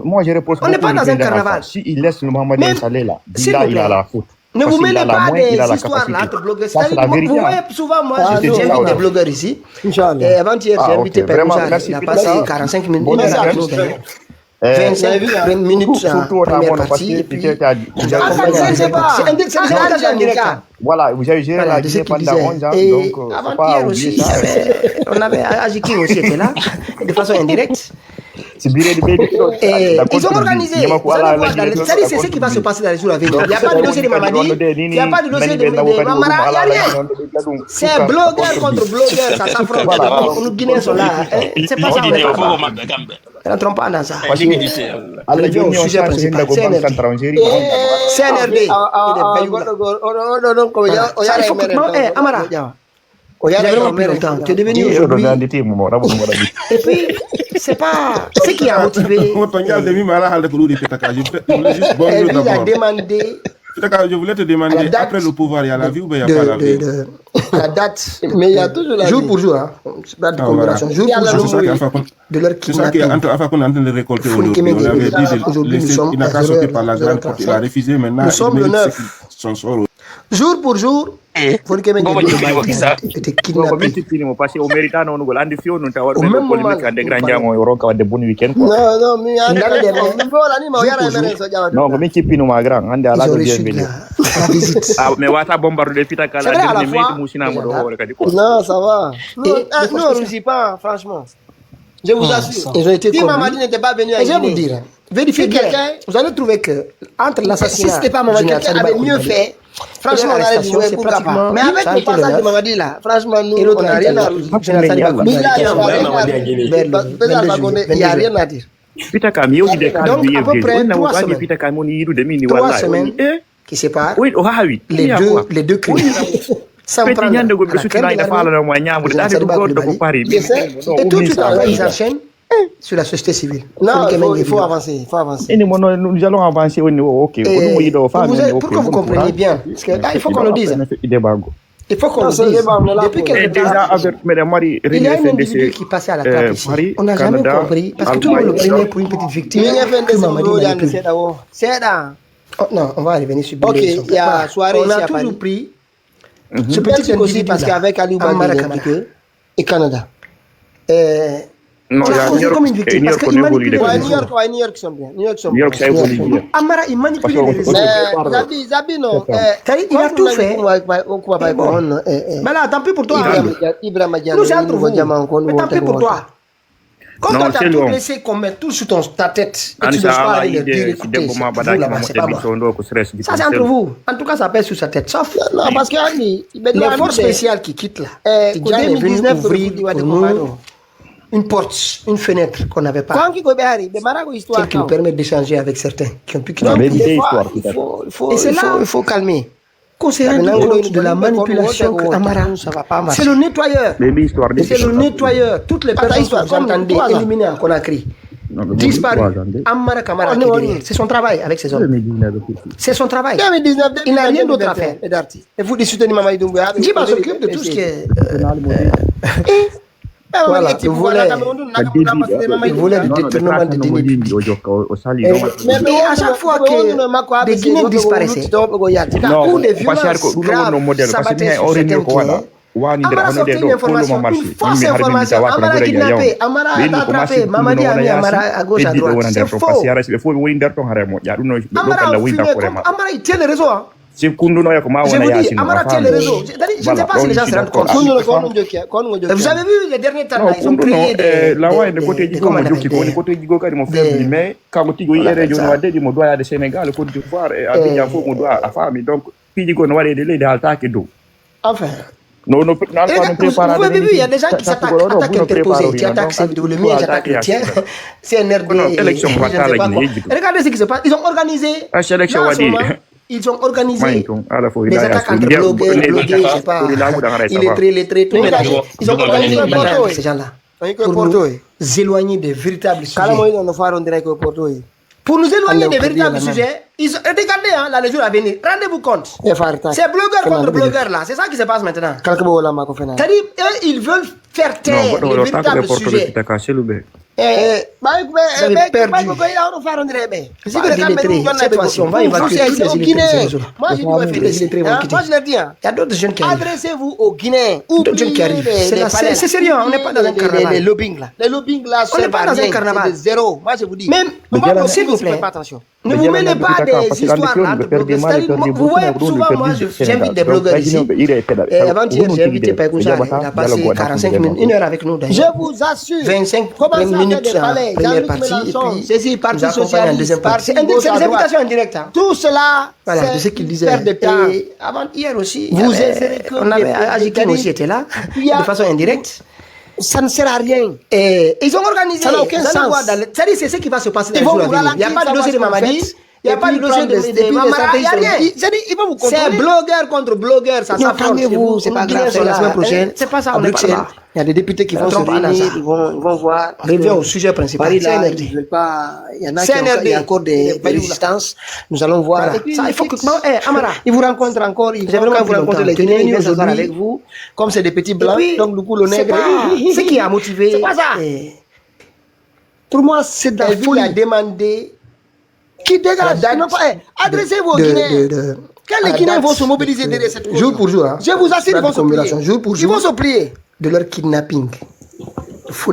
Moi, je repose. On n'est pas dans un carnaval. S'il laisse le Mamadi installé là, il a la faute. Ne vous mêlez pas des histoires là entre blogueurs. Vous voyez souvent, moi, j'invite des blogueurs ici. Avant-hier, j'ai invité Pérouza. Il a passé 45 minutes. 25 minutes en première partie. Voilà, vous avez géré la vie pendant 11 ans. Et avant-hier aussi, on avait Ajikin aussi était là, de façon indirecte. Ils ont organisé. C'est ce qui va se passer dans les jours à venir. Il n'y a pas de dossier de Mamadi, il n'y a pas de dossier de Mamara, il n'y a rien. C'est blogueur contre blogueur, ça s'affronte. Nous Guinéens sont là. C'est pas ça. Ne rentrons pas dans ça. Allez, au sujet principal. CNRD. Amara. J'avais vraiment plus longtemps. Tu es devenu aujourd'hui. Et puis, c'est pas ce qui a motivé. Il a demandé. Je voulais te demander, après le pouvoir, il y a la vie ou bien il n'y a pas la vie? La date, mais il y a toujours la jour pour jour. Date de commémoration, jour pour jour de leur kidnapping. C'est ça qu'on est en train de récolter aujourd'hui. On avait dit il n'a qu'à sauter par la grande porte. Il a refusé maintenant. Nous sommes le 9. Jour pour jour, faut que était kidnappé. Au Méritano, nous allons faire une au même moment. Non, mais non, mais qui pino ma grand, ande ala de bienvenue. Ah, mais wata bombarder pita kala de meet musina mo do hore kadi ko. Non, ça va. Non, on ne dit pas franchement. Je vous assure. Ils ont été si Mamadi n'était pas venu à Guinée. Je vais vous dire. Vérifiez quelqu'un, vous allez trouver que entre l'assassinat, si c'était pas Mamadi, quelqu'un avait mieux fait. Franchement, on allait jouer pour capable. Mais avec le passage de Mamadi là, franchement, nous, on n'a rien à dire. Il n'y a rien à dire. Donc, à peu près 3 semaines qui séparent les deux crimes. Sans prendre la crème de et tout de suite, ils enchaînent sur la société civile. Non, il faut avancer. Il faut avancer. Nous allons avancer au niveau. Ok. Pour que vous compreniez bien, parce que là, il faut qu'on le dise. Il faut qu'on le dise. Depuis quelque temps, il y a une individu qui passait à la trappe ici. On n'a jamais compris, parce que tout le monde le prenait pour une petite victime. Non, on va revenir sur Ok, il y a soirée on a toujours pris ce petit individu parce qu'avec Ali Oubangui et Canada. Non, il y a comme une victime parce qu'il manipule les réseaux. New York sont bien. New York, c'est évolué. Amara, il manipule les réseaux. Zabi, non. Il a tout fait. Mais là, tant pis pour toi. Nous, c'est entre vous. Mais tant pis pour toi. Quand on t'a tout laissé qu'on met tout sur ta tête et tu ne peux pas aller le dire, écoutez, vous là-bas, c'est pas moi. Ça, c'est entre vous. En tout cas, ça pèse sur sa tête. Sauf parce que les forces spéciales qui quittent là. Tidjane est venu ouvrir pour nous une porte, une fenêtre qu'on n'avait pas. Celle qui nous permet d'échanger avec certains qui ont pu quitter. Et c'est là il faut calmer. Concernant de la manipulation que Amara, c'est le nettoyeur. C'est le nettoyeur. Toutes les personnes que vous entendez éliminées en Conakry, disparues. Amara Kamara, c'est son travail avec ces hommes. C'est son travail. Il n'a rien d'autre à faire. Et vous soutenez Mamadi Doumbouya. Djiba s'occupe de tout ce qui est. Voilà, il voulait le détournement de deniers publics. Mais à chaque fois que des Guinéens disparaissaient, ou des violences graves s'abattaient sur certains Guinéens, Amara sortait une information, une fausse information. Amara a kidnappé, Amara a attrapé, Mamadi a mis Amara à gauche à droite. C'est faux. Amara il tient les réseaux. C'est Koundouno Yakoma. Je vous dis, Amara tient les réseaux. Je ne sais pas si les gens se rendent compte. Vous avez vu les derniers temps, ils ont créé des... Comment on appelle mais quand tu es régional, tu dois aller au Sénégal, Côte d'Ivoire, et à Biafo, doit à Femme. Donc, puis on va aider les attaques d'eau. Enfin. Non, vous avez vu, il y a des gens qui s'attaquent, attaquent interposées, qui attaquent le mien, j'attaque le tien. C'est NRD. Regardez ce qui se passe. Ils ont organisé. Ils ont organisé des attaques entre blogueurs, je sais pas, illettrés, tout. Ils ont organisé une bataille avec ces gens-là. Pour nous éloigner des véritables sujets. Pour nous éloigner des véritables sujets, regardez hein, les jours à venir, rendez-vous compte. C'est blogueur contre blogueur là, c'est ça qui se passe maintenant. C'est-à-dire, eux, ils veulent faire taire les véritables sujets. Vous avez perdu. On va évacuer tous les illettrés. Moi, je le dis. Il y a d'autres jeunes qui arrivent. Adressez-vous aux Guinéens. D'autres jeunes qui arrivent. C'est sérieux, on n'est pas dans un carnaval. Les lobbying là, on n'est pas dans un carnaval. Zéro. Moi, je vous dis. Même, s'il vous plaît, ne vous mêlez pas des histoires là de blogueurs. Vous voyez, souvent, moi, j'invite des blogueurs ici. Avant-hier, j'ai invité Paikoucha. Il a passé 45 minutes, 1 heure avec nous. Je vous assure. 25 minutes en première partie, et puis c'est parti social, en deuxième partie. C'est des invitations en direct. Tout cela, voilà, de ce qu'il disait. Avant hier aussi, on avait Ajikin aussi était là, de façon indirecte. Ça ne sert à rien. Et ils ont organisé. Ça n'a aucun sens. C'est-à-dire, c'est ce qui va se passer dans les jours à venir. Il n'y a pas de dossier de Mamadi. Il n'y a pas de dossier de Mamara, il n'y a rien. C'est blogueur contre blogueur, ça s'affronte. C'est pas grave, c'est la semaine prochaine. C'est pas ça, on est pas là. Il y a des députés qui vont se réunir, ils vont voir. Reviens au sujet principal. Il y en a qui ont encore des résistances. Nous allons voir. Il faut que Amara, ils vous rencontrent encore. Quand vous rencontrez les Guinéens, ils viennent s'asseoir avec vous. Comme c'est des petits blancs, donc du coup le nègre. Ce qui a motivé. C'est pas ça. Pour moi, c'est de la folie à demander. Qui dégage, adressez-vous aux Guinéens. Quand les Guinéens vont se mobiliser derrière cette cause, jour pour jour, je vous assure, ils vont se plier. Jour pour jour, ils vont se plier de leur kidnapping. Il faut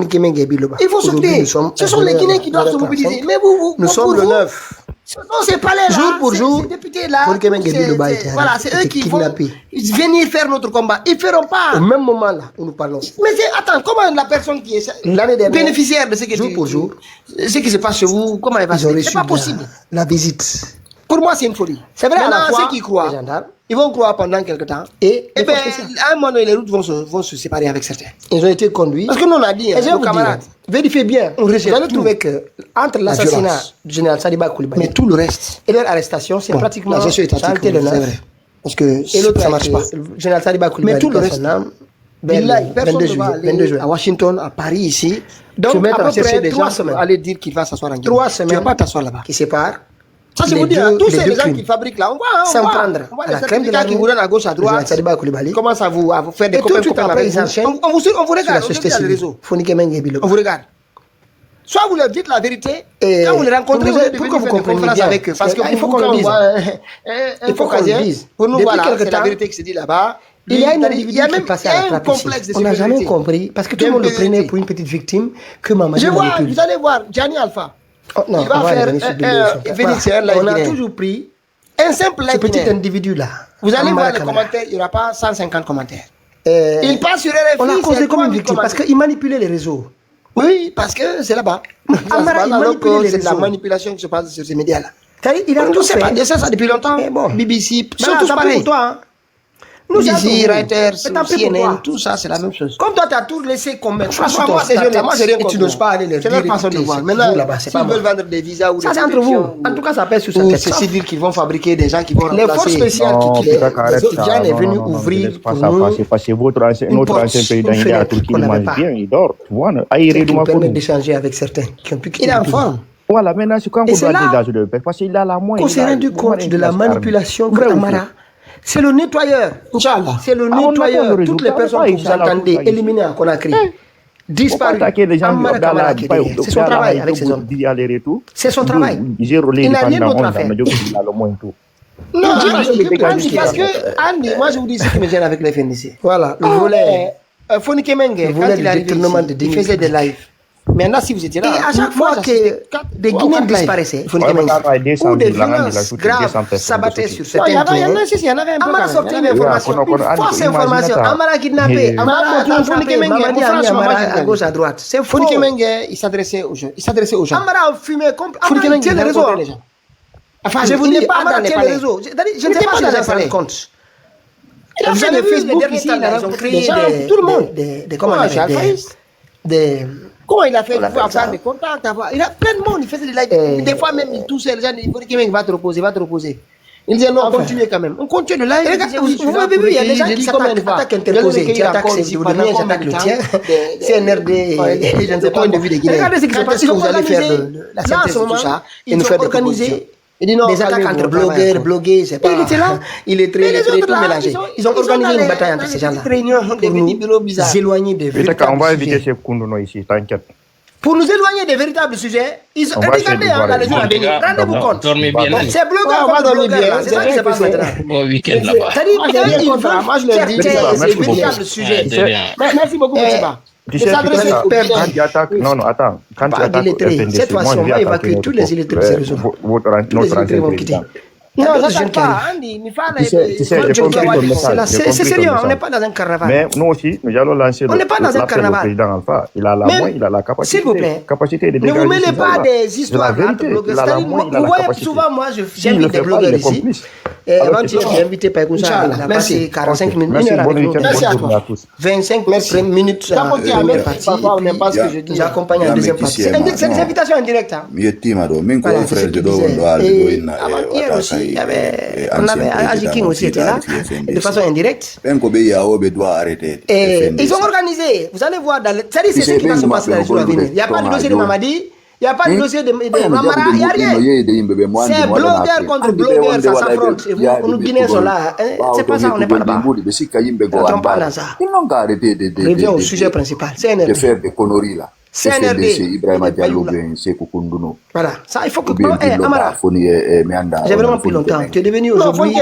se plier. Ce sont les Guinéens qui doivent se mobiliser. Mais nous sommes le 9. Non, c'est pas les là. Jour pour jour, ces députés-là, voilà, c'est eux qui vont venir faire notre combat. Ils ne feront pas. Au même moment là où nous parlons. Mais attends, comment la personne qui est bénéficiaire de ce que jour pour jour, ce qui se passe chez vous, comment elle va se faire? C'est pas possible. La visite. Pour moi, c'est une folie. C'est vrai, maintenant, ceux qui croient, ils vont croire pendant quelque temps. Et bien, à un moment donné, les routes vont se séparer avec certains. Ils ont été conduits. Parce que nous, on a dit, nos camarades, vérifiez bien. Vous allez trouver que entre l'assassinat du général Sadiba Koulibaly, mais tout le reste, et leur arrestation, c'est pratiquement la gestion étatique. C'est vrai. Parce que et l'autre, ça ne marche pas. Le général Sadiba Koulibaly, mais tout le reste, personne ne va aller à Washington, à Paris, ici. Donc, à peu près 3 semaines. Aller dire qu'il va s'asseoir en Guinée. 3 semaines. Tu ne vas pas t'asseoir là-bas. Qui séparent. Ça, je vous dis, tous ces gens qui fabriquent là, on voit les certificats qui vous donnent à gauche, à droite. Comment ça vous faire des copains avec vous? On vous regarde, on sur les réseaux. On vous regarde. Soit vous leur dites la vérité, et quand vous les rencontrez, pour que vous compreniez bien avec eux. Parce qu'il faut qu'on le dise. Il faut qu'on le dise. Pour nous, voilà, c'est la vérité qui se dit là-bas. Il y a même un complexe de sécurité. On n'a jamais compris, parce que tout le monde le prenait pour une petite victime que Mamadou n'a pas pu. Vous allez voir, Gianni Alpha. Il va faire on a toujours pris un simple ce petit individu-là. Vous allez voir les commentaires, il n'y aura pas 150 commentaires. Il passe sur RFI. On a causé comme une victime parce qu'il manipulait les réseaux. Oui, parce que c'est là-bas. C'est la manipulation qui se passe sur ces médias-là. Il a tout fait. Ça depuis longtemps. BBC, surtout pareil pour toi. Nous ici, Reuters, CNN, tout ça, c'est la même chose. Comme toi, tu as tout laissé commettre. Franchement, ces jeunes-là, moi, j'ai rien compris. Tu n'oses pas aller les dire. C'est leur façon de voir. Maintenant, s'ils veulent vendre des visas ou des c'est entre vous. En tout cas, ça pèse sur sa tête. C'est civil qu'ils vont fabriquer des gens qui vont remplacer. Les forces spéciales qui Jeanne est venu ouvrir pour nous. Parce que notre ancien pays d'Inde, la Turquie, il mange bien, il dort. Tu vois, qui permet d'échanger avec certains qui ont pu quitter. Il est en forme. Voilà, maintenant, c'est quand on doit dire de paix. Parce qu'il a la moindre. On s'est rendu compte de la manipulation que Amara. C'est le nettoyeur. Inch'Allah. C'est le nettoyeur. Toutes les personnes que vous entendez éliminer en Conakry, disparaître. C'est son travail avec ces hommes. C'est son travail. Il n'a rien d'autre à faire. Non, parce que, Andy, moi je vous dis ce qui me gêne avec le FNDC. Voilà, le volet. Fonike Mengue, quand il est arrivé ici, il faisait des lives. Maintenant, si vous étiez là... Et à chaque fois que des Guinéens disparaissaient, ou des violences graves s'abattaient sur certains Guinéens, Amara sortait une information, une fausse information. Amara kidnappé, Amara Mamadi Amara à gauche, à droite. C'est faux. Il s'adressait aux gens. Amara fumait complètement. Amara tient le réseau. Enfin, je vous dis pas Amara tient le réseau. Je ne sais pas si vous avez compte. Vous avez vu les derniers temps, ils ont créé tout le monde. Comment il a fait pour avoir des contacts, il a plein de monde, il faisait des lives. Des fois même, il toussait les gens, il dit va te reposer. Il disait non, continuez quand même. On continue le live. Vous avez vu, il y a des gens qui attaquent interposés. Tu attaques Sédouliens, j'attaque le tien. CNRD, je ne sais pas, regardez ce qui se passe, vous allez faire la synthèse de tout ça et nous faire des propositions. Des attaques entre blogueurs, blogueuses, c'est pas... Il était là. Il est très tout mélangé. Ils ont organisé une bataille entre ces gens-là. Pour nous éloigner des véritables sujets. On va éviter ces Koundouno ici, t'inquiète. Pour nous éloigner des véritables sujets, ils ont regardé dans les jours à venir. Rendez-vous compte. C'est blogueur contre blogueur. C'est ça qui se passe maintenant. Bon week-end là-bas. C'est-à-dire qu'ils veulent chercher ces véritables sujets. Merci beaucoup, Koutiba. Tu sais, quand tu attaques, attends, quand tu attaques cette fois-ci, on va évacuer tous les illettrés de ces réseaux. Notre ancien président. Non, j'attends pas, Andy. C'est sérieux, on n'est pas dans un carnaval. Mais nous aussi, nous allons lancer on n'est pas dans un carnaval. Président Alpha. Il a la moyenne, il a la capacité. S'il vous plaît, de ne vous mêlez pas des histoires entre blogueurs. Vous voyez souvent, moi, j'invite des blogueurs ici. Avant-hier, j'ai invité par exemple, on a passé 45 minutes, 1 heure avec nous. Merci à tous. 25 minutes. Parfois, on n'aime pas ce que je dis. J'accompagne en deuxième partie. C'est des invitations en direct. Hier aussi, on avait Agi King aussi était là, de façon indirecte. Et ils ont organisé, vous allez voir, c'est ce qui va se passer dans les jours à venir. Il n'y a pas de dossier de Mamadi. Il n'y a pas de dossier de Mamara, il n'y a rien. C'est blogueur contre blogueur, ça s'affronte. Et nous, Guinéens, sont là. C'est pas ça, on n'est pas là-bas. On ne tombe pas dans ça. Reviens au sujet principal. CNRD. CNRD. Voilà. Ça, il faut que... Amara, j'ai vraiment pris longtemps. Tu es devenu aujourd'hui...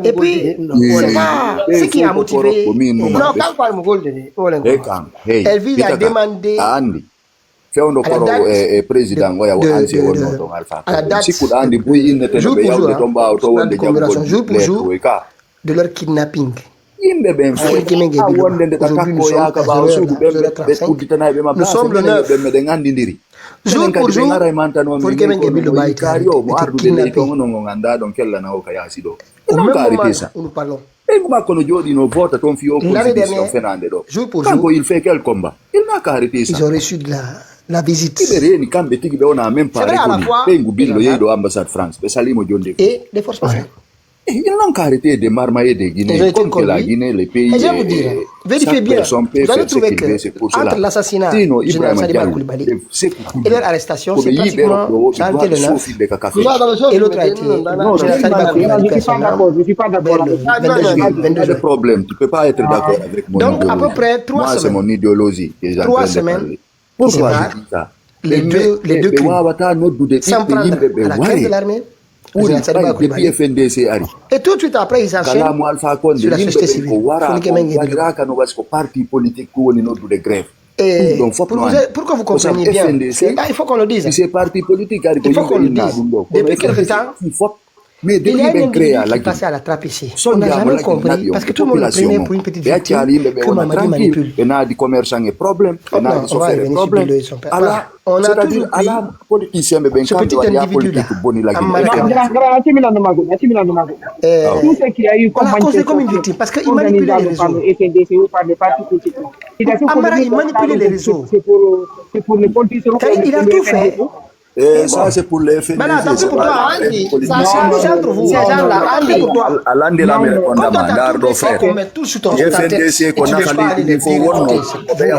Et puis, c'est pas ce qui a motivé... Non, elle vise à demander... Fewndo koro président goya wo anse wonno don alpha sikku andi buy inne te be yawde to mbaaw to wonde jour pour jour de leur kidnapping yimbe ben fo wonde de takko yaaka baaw suudu be kudditana be mabba nous sommes le 9 be de ngandindiri jour pour jour pour que men gebi lo bayi kario mo ardu de to ngono nganda don kellana o kaya sido non karité ça nous parlons et comment qu'on jodi no vote ton fi opposition Fernande do jour pour jour quand il fait quel combat il n'a karité ça ils ont reçu de la visite. Ni kambe tiki be ona même pas pengu billo yedo ambassade France be salimo jonde et les forces spéciales. Ils n'ont qu'à arrêter de marmailler des Guinéens comme que la Guinée, les pays. Et je vais vous dire, vérifiez bien, vous allez trouver que entre l'assassinat du général Sadibal Koulibaly et leur arrestation, c'est pratiquement dans le 9 et l'autre a été le général Sadibal Koulibaly personnellement. Je ne suis pas d'accord avec le problème, tu ne peux pas être d'accord avec mon idéologie. Donc à peu près 3 semaines. Moi, c'est mon idéologie. 3 semaines. Pourquoi les deux crimes sans prendre à la tête de l'armée. Et tout de suite après, ils enchaînent sur la société civile. Et pour que vous compreniez bien, il faut qu'on le dise. Il faut qu'on le dise. Depuis quelque temps, mais il y a une individu qui passait à la trappe ici. On n'a jamais compris parce que tout le monde le prenait pour une petite victime que Mamadi manipule. On va venir subir son père. On a toujours pris ce petit individu-là. On l'a considéré comme une victime parce qu'il manipulait les réseaux. Amara, il manipulait les réseaux. Il a tout fait. Et ça, c'est pour les FNDC. Maintenant, c'est pour toi, Andy. Ça, c'est entre vous. Ces gens-là, Andy, pour toi. Alande la me répondre do frère. FNDC qu'on a fallu il faut voir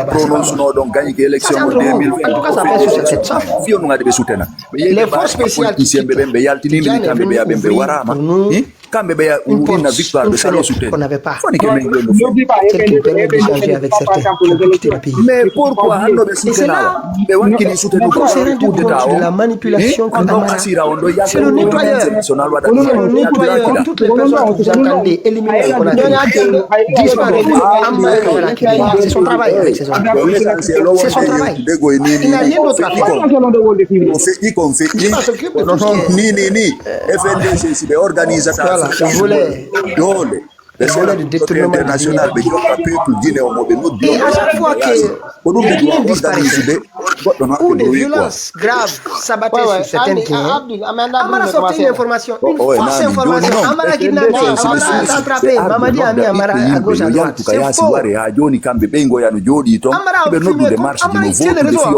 prononce no donc gagner élection 2020. En tout cas, ça fait sur cette ça. Fio no ngade be soutena. Les forces spéciales qui sembe be yaltini milita be warama. une fenêtre qu'on n'avait pas. C'est qui permet d'échanger avec certains qui ont quitté le pays. Mais pourquoi et c'est là qu'on s'est rendu compte de la manipulation que Amara, c'est le nettoyeur. C'est le nettoyeur. Toutes les personnes que vous entendez éliminer le Conakry, disparaître, c'est son travail avec ces hommes. C'est son travail. Il n'a rien d'autre à faire. Il confie. FNDC, c'est l'organisation internationale de et à chaque fois que les Guinéens disparaissaient ou des violences graves s'abattaient sur certains Guinéens, Amara sortait une information, une fausse information. Amara kidnappé, Amara attrapé, Mamadi a mis Amara à gauche à droite. C'est faux. Amara tient les réseaux.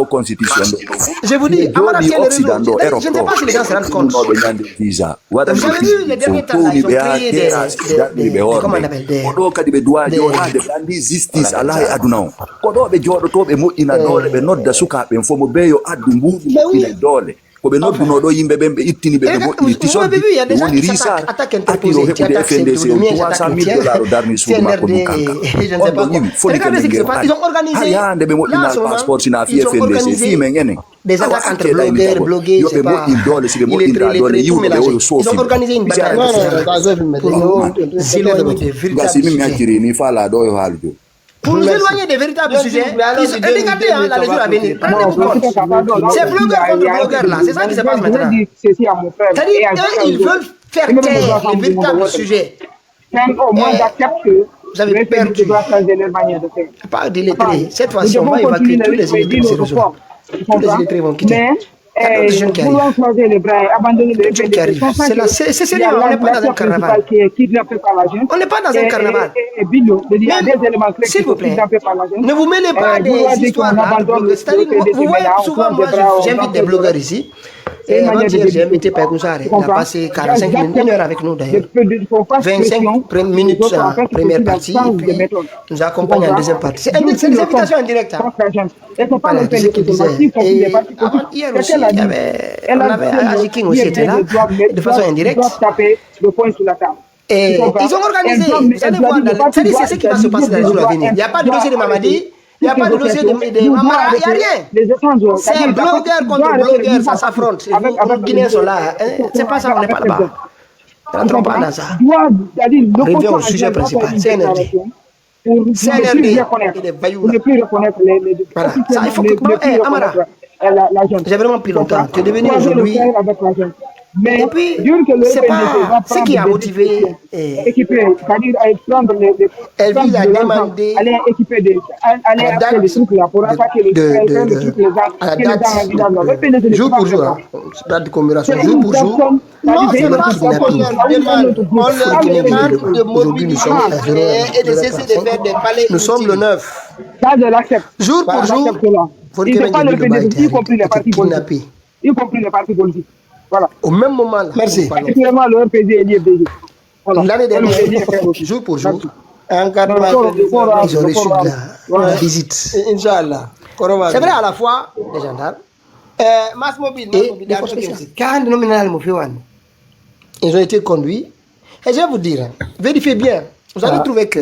Je vous dis, Amara tient les réseaux. Je ne sais pas si les gens se rendent compte. Vous avez vu les derniers temps, ils ont créé des comment on appelle des justice Allah aduna ko be jodo to be mo ina dole be nodda suka be fomo beyo addu mbudu ina dole ko be noddu no do yimbe be ittini be mo tison woni risa atiro hebude FNDC $300,000 darmi suma ko kanka regardez ce qui se passe, ils ont organisé ya de be mo ina passeport sina fi FNDC fi men ngene des attaques entre blogueurs, c'est pas ils ont organisé une bataille pour nous éloigner des véritables sujets. Regardez la légion à venir. C'est blogueur contre blogueur là, c'est ça qui se passe maintenant. C'est-à-dire qu'ils veulent faire taire les véritables sujets. Vous avez perdu. Pas d'illettrés. Cette fois-ci, on va évacuer tous les illettrés de ces réseaux. Tous les illettrés vont quitter. Les jeunes qui arrivent. C'est sérieux, on n'est pas dans un carnaval. On n'est pas dans un carnaval. S'il vous plaît, ne vous mêlez pas des histoires là. Vous voyez souvent, moi j'invite des blogueurs ici. Et avant-hier, j'ai invité Pekoussare. Il a passé 45 minutes, une heure avec nous d'ailleurs. 25 minutes en première partie, et puis nous accompagne en deuxième partie. C'est des invitations en direct. Voilà, c'est ce qu'il disait. Et hier aussi, on avait Ajiking aussi était là, de façon indirecte. Et ils ont organisé, vous allez voir, c'est ce qui va se passer dans les jours à venir. Il n'y a pas de dossier de Mamadi. Il n'y a pas de dossier de Mamara, il n'y a rien. C'est blogueur contre blogueur, ça s'affronte. Les Guinéens sont là. C'est pas ça, on n'est pas là-bas. Ne rentrons pas dans ça. Revenons au sujet principal. CNRD. CNRD et les Bayoula. Voilà. Ça, il faut que. Amara, j'ai vraiment pris longtemps. Tu es devenu aujourd'hui. Et puis, c'est pas ce qui a motivé. Elvie a demandé à la date jour pour jour, date de commémoration, jour pour jour. Non, c'est pas ça qu'on leur demande. On leur demande de mobiliser et de cesser de faire des palais. Nous sommes le 9. Jour pour jour, y compris les partis politiques. Y compris les partis politiques. Voilà. Au même moment, là, merci. L'année dernière, jour pour jour, ils ont reçu la visite. Inch'Allah. C'est vrai à la fois des gendarmes et des forces spéciales. Ils ont été conduits. Et je vais vous dire, vérifiez bien. Vous allez trouver que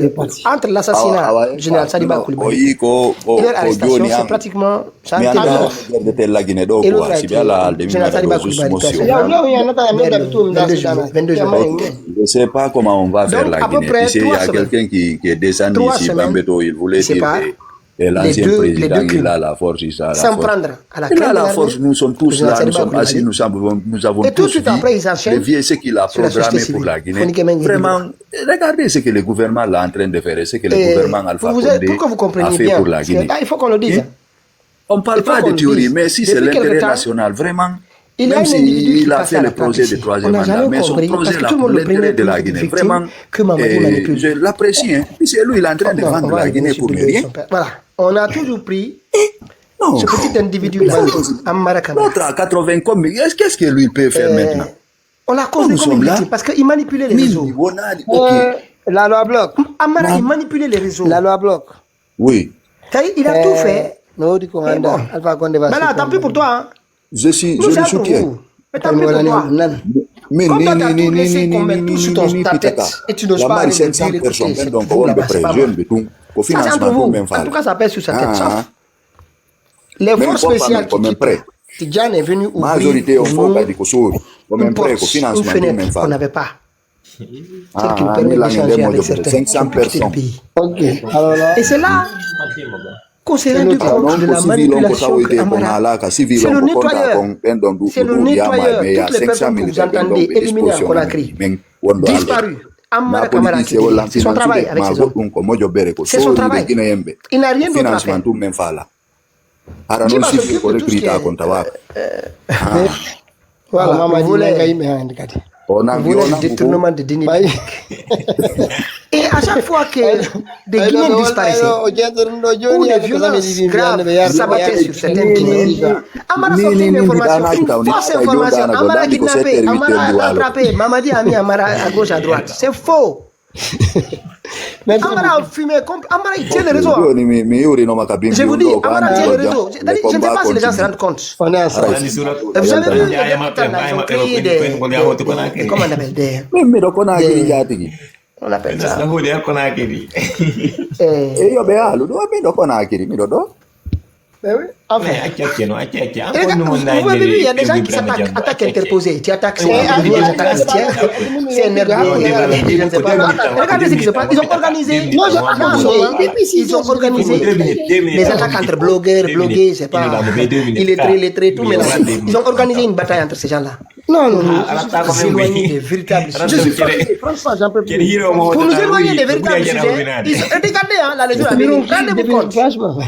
entre l'assassinat du général Sadiba Koulibaly et leur arrestation, c'est pratiquement ça. Et l'autre a été le général Sadiba Koulibaly. 22 jours. Je ne sais pas comment on va faire la Guinée. Il y a quelqu'un qui est descendu ici, Bambeto, il voulait dire et l'ancien président, il a la force, il a la force. Il a la force, nous sommes tous là, nous sommes assis, nous avons tous vu le vieux, ce qu'il a programmé pour la Guinée. Vraiment, regardez ce que le gouvernement est en train de faire, ce que le gouvernement Alpha Condé a fait pour la Guinée. Il faut qu'on le dise. On ne parle pas de théorie, mais si c'est l'intérêt national, vraiment, même s'il a fait le projet de troisième mandat, mais son projet là pour l'intérêt de la Guinée, vraiment, je l'apprécie. C'est lui, il est en train de vendre la Guinée pour rien. Voilà. On a toujours pris ce petit individu-là, Amara Kamara. L'autre à 80 comme, qu'est-ce que lui peut faire maintenant? On l'a considéré comme une victime parce qu'il manipulait les réseaux. La loi bloc. Amara, il manipulait les réseaux. La loi bloc. Oui. Il a tout fait. Non, du commandant. Alpha Condé va. Tant pis pour toi. Je le soutiens. Mais tant pis pour toi. Comme toi, t'as tout laissé qu'on met tout sur ta tête et tu n'oses pas aller le dire, écoutez, c'est vous là-bas, c'est pas moi. Ça, c'est entre vous. En tout cas, ça pèse sur sa tête, sauf les forces spéciales qui quittent. Tidjane est venu ouvrir une fenêtre qu'on n'avait pas. Celle qui nous permet d'échanger avec certains 500 personnes. Et c'est là qu'on s'est rendu compte de la manipulation que Amara. C'est le nettoyeur. C'est le nettoyeur. Toutes les personnes que vous entendez éliminer en Conakry, disparues. Amara Kamara qui c'est son travail avec ses hommes. C'est son travail. Il n'a rien d'autre à faire. Voilà, vous voulez le détournement de deniers publics. Et à chaque fois que des Guinéens disparaissaient, ou des violences graves s'abattaient sur certains Guinéens, Amara sortait une information, une fausse information. Amara a kidnappé, Amara a attrapé, Mamadi a mis Amara à gauche, à droite. C'est faux. Amara a fumé, Amara il tient le réseau. Je vous dis, Amara tient le réseau. Je ne sais pas si les gens se rendent compte. Vous avez vu, ils ont créé des... Comment on appelle des... On appelle ça. Enfin, vous avez vu, il y a des gens qui s'attaquent, attaques interposées. Tu attaques, c'est un nerveux. Je ne sais pas. Regardez ce qui se passe. Ils ont organisé. Ils ont organisé les attaques entre blogueurs, blogués, c'est pas. Illettrés, tout mélangé. Ils ont organisé une bataille entre ces gens-là. Non. Vous éloignez des véritables sujets. Franchement, j'en peux plus. Pour nous éloigner des véritables sujets, regardez, la Légion américaine, rendez-vous compte.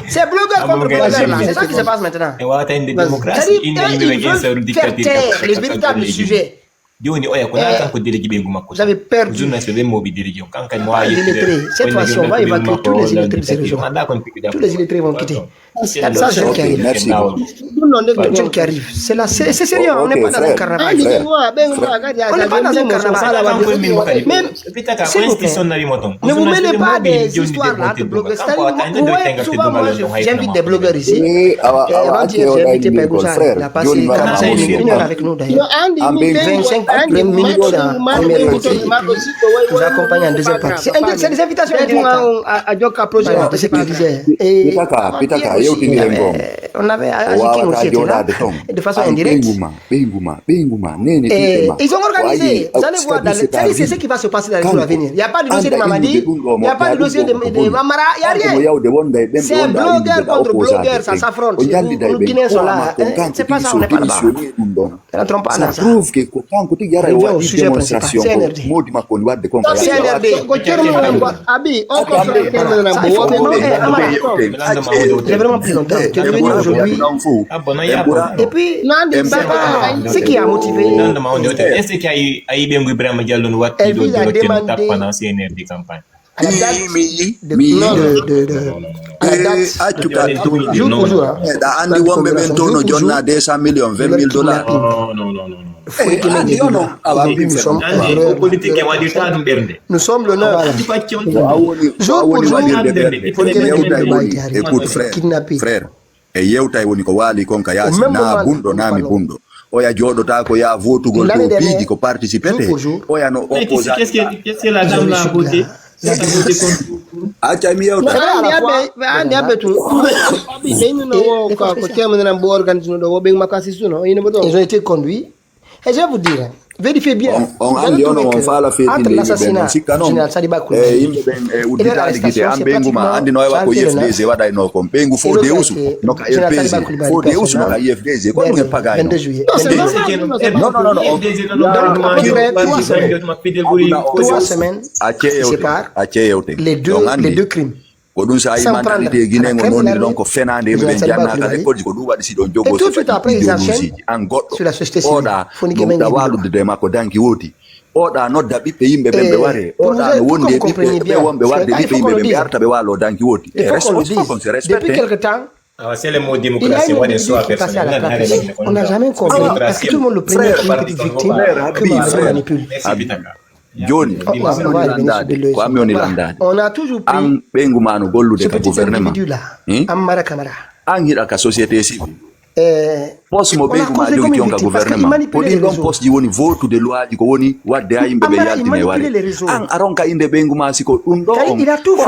C'est blogueur contre blogueur. C'est ça qui se passe maintenant. Ils veulent faire taire les véritables sujets. Vous avez perdu. Cette fois-ci, on va évacuer tous les illettrés de ces régions. Tous les illettrés vont quitter. Ça, c'est ce qui arrive. C'est qui arrive. C'est sérieux, on n'est pas dans un carnaval. On n'est pas dans un carnaval. Même, s'il vous plaît, ne vous mêlez pas des histoires là de blogueurs. Vous voyez, souvent, moi, j'invite des blogueurs ici. Avant-hier, j'ai invité Pegouza. Il a passé 45 minutes, 1 heure avec nous d'ailleurs. 25 minutes en première partie. Vous accompagnez en deuxième partie. C'est des invitations à Djoka Projet, de ce qu'il disait. Et on avait Ajikin aussi était là, de façon indirecte. Et ils ont organisé, vous allez voir, c'est ce qui va se passer dans les jours à venir. Il n'y a pas de dossier de Mamadi, il n'y a pas de dossier de Mamara, il n'y a rien. C'est blogueur contre blogueur, ça s'affronte. Nous Guinéens sont là, c'est pas ça, on n'est pas là-bas. Ne rentrons pas dans ça. Reviens au sujet principal, CNRD. Abi, on comprend j'ai vraiment pris longtemps. Tu es venu aujourd'hui. Et puis, ce qui a motivé. Elle vise à demander à la date jour pour jour. Nous sommes le 9. Jour pour jour, écoute frère, e yewta woni ko wali konka yasi na bundo na mi bundo oya joɗota ko ya votugol do piiji ko participete oya no opposant. Qu'est-ce que la dame l'a voté? Acha mi yewta andi abetu ils ont été conduits et je vais vous dire, vérifiez bien. Entre l'assassinat du général Sadiba Koulibaly et l'arrestation, c'est pratiquement trois semaines qui séparent les deux crimes. Et tout de suite après, ils enchaînent sur la société civile. Depuis quelque temps, c'est le mot démocratie, on n'a jamais compris parce que tout le monde le prenait comme une petite victime que manipule. On a toujours pris ce petit individu-là, Amara Kamara. poste mo be ko ma jogi tionka gouvernement pour dire donc poste di woni vote de loi di ko woni wadde ay yimbe be yaltine wari an aronka inde be nguma siko dum do o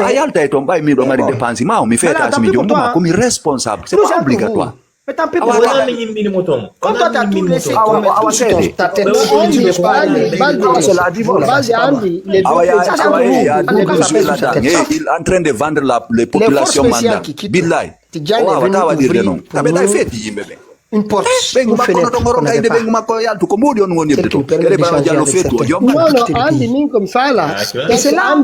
ayalta e to mbay mi do ngari dépense ma o mi feta mi jom ma ko mi responsable c'est pas obligatoire. Mais tant pis pour toi. Quand toi t'as tout laissé comme ta tête. Il est en train de vendre les populations mandat. Billahi. Une porte, une fenêtre. Comme ça là. Et c'est là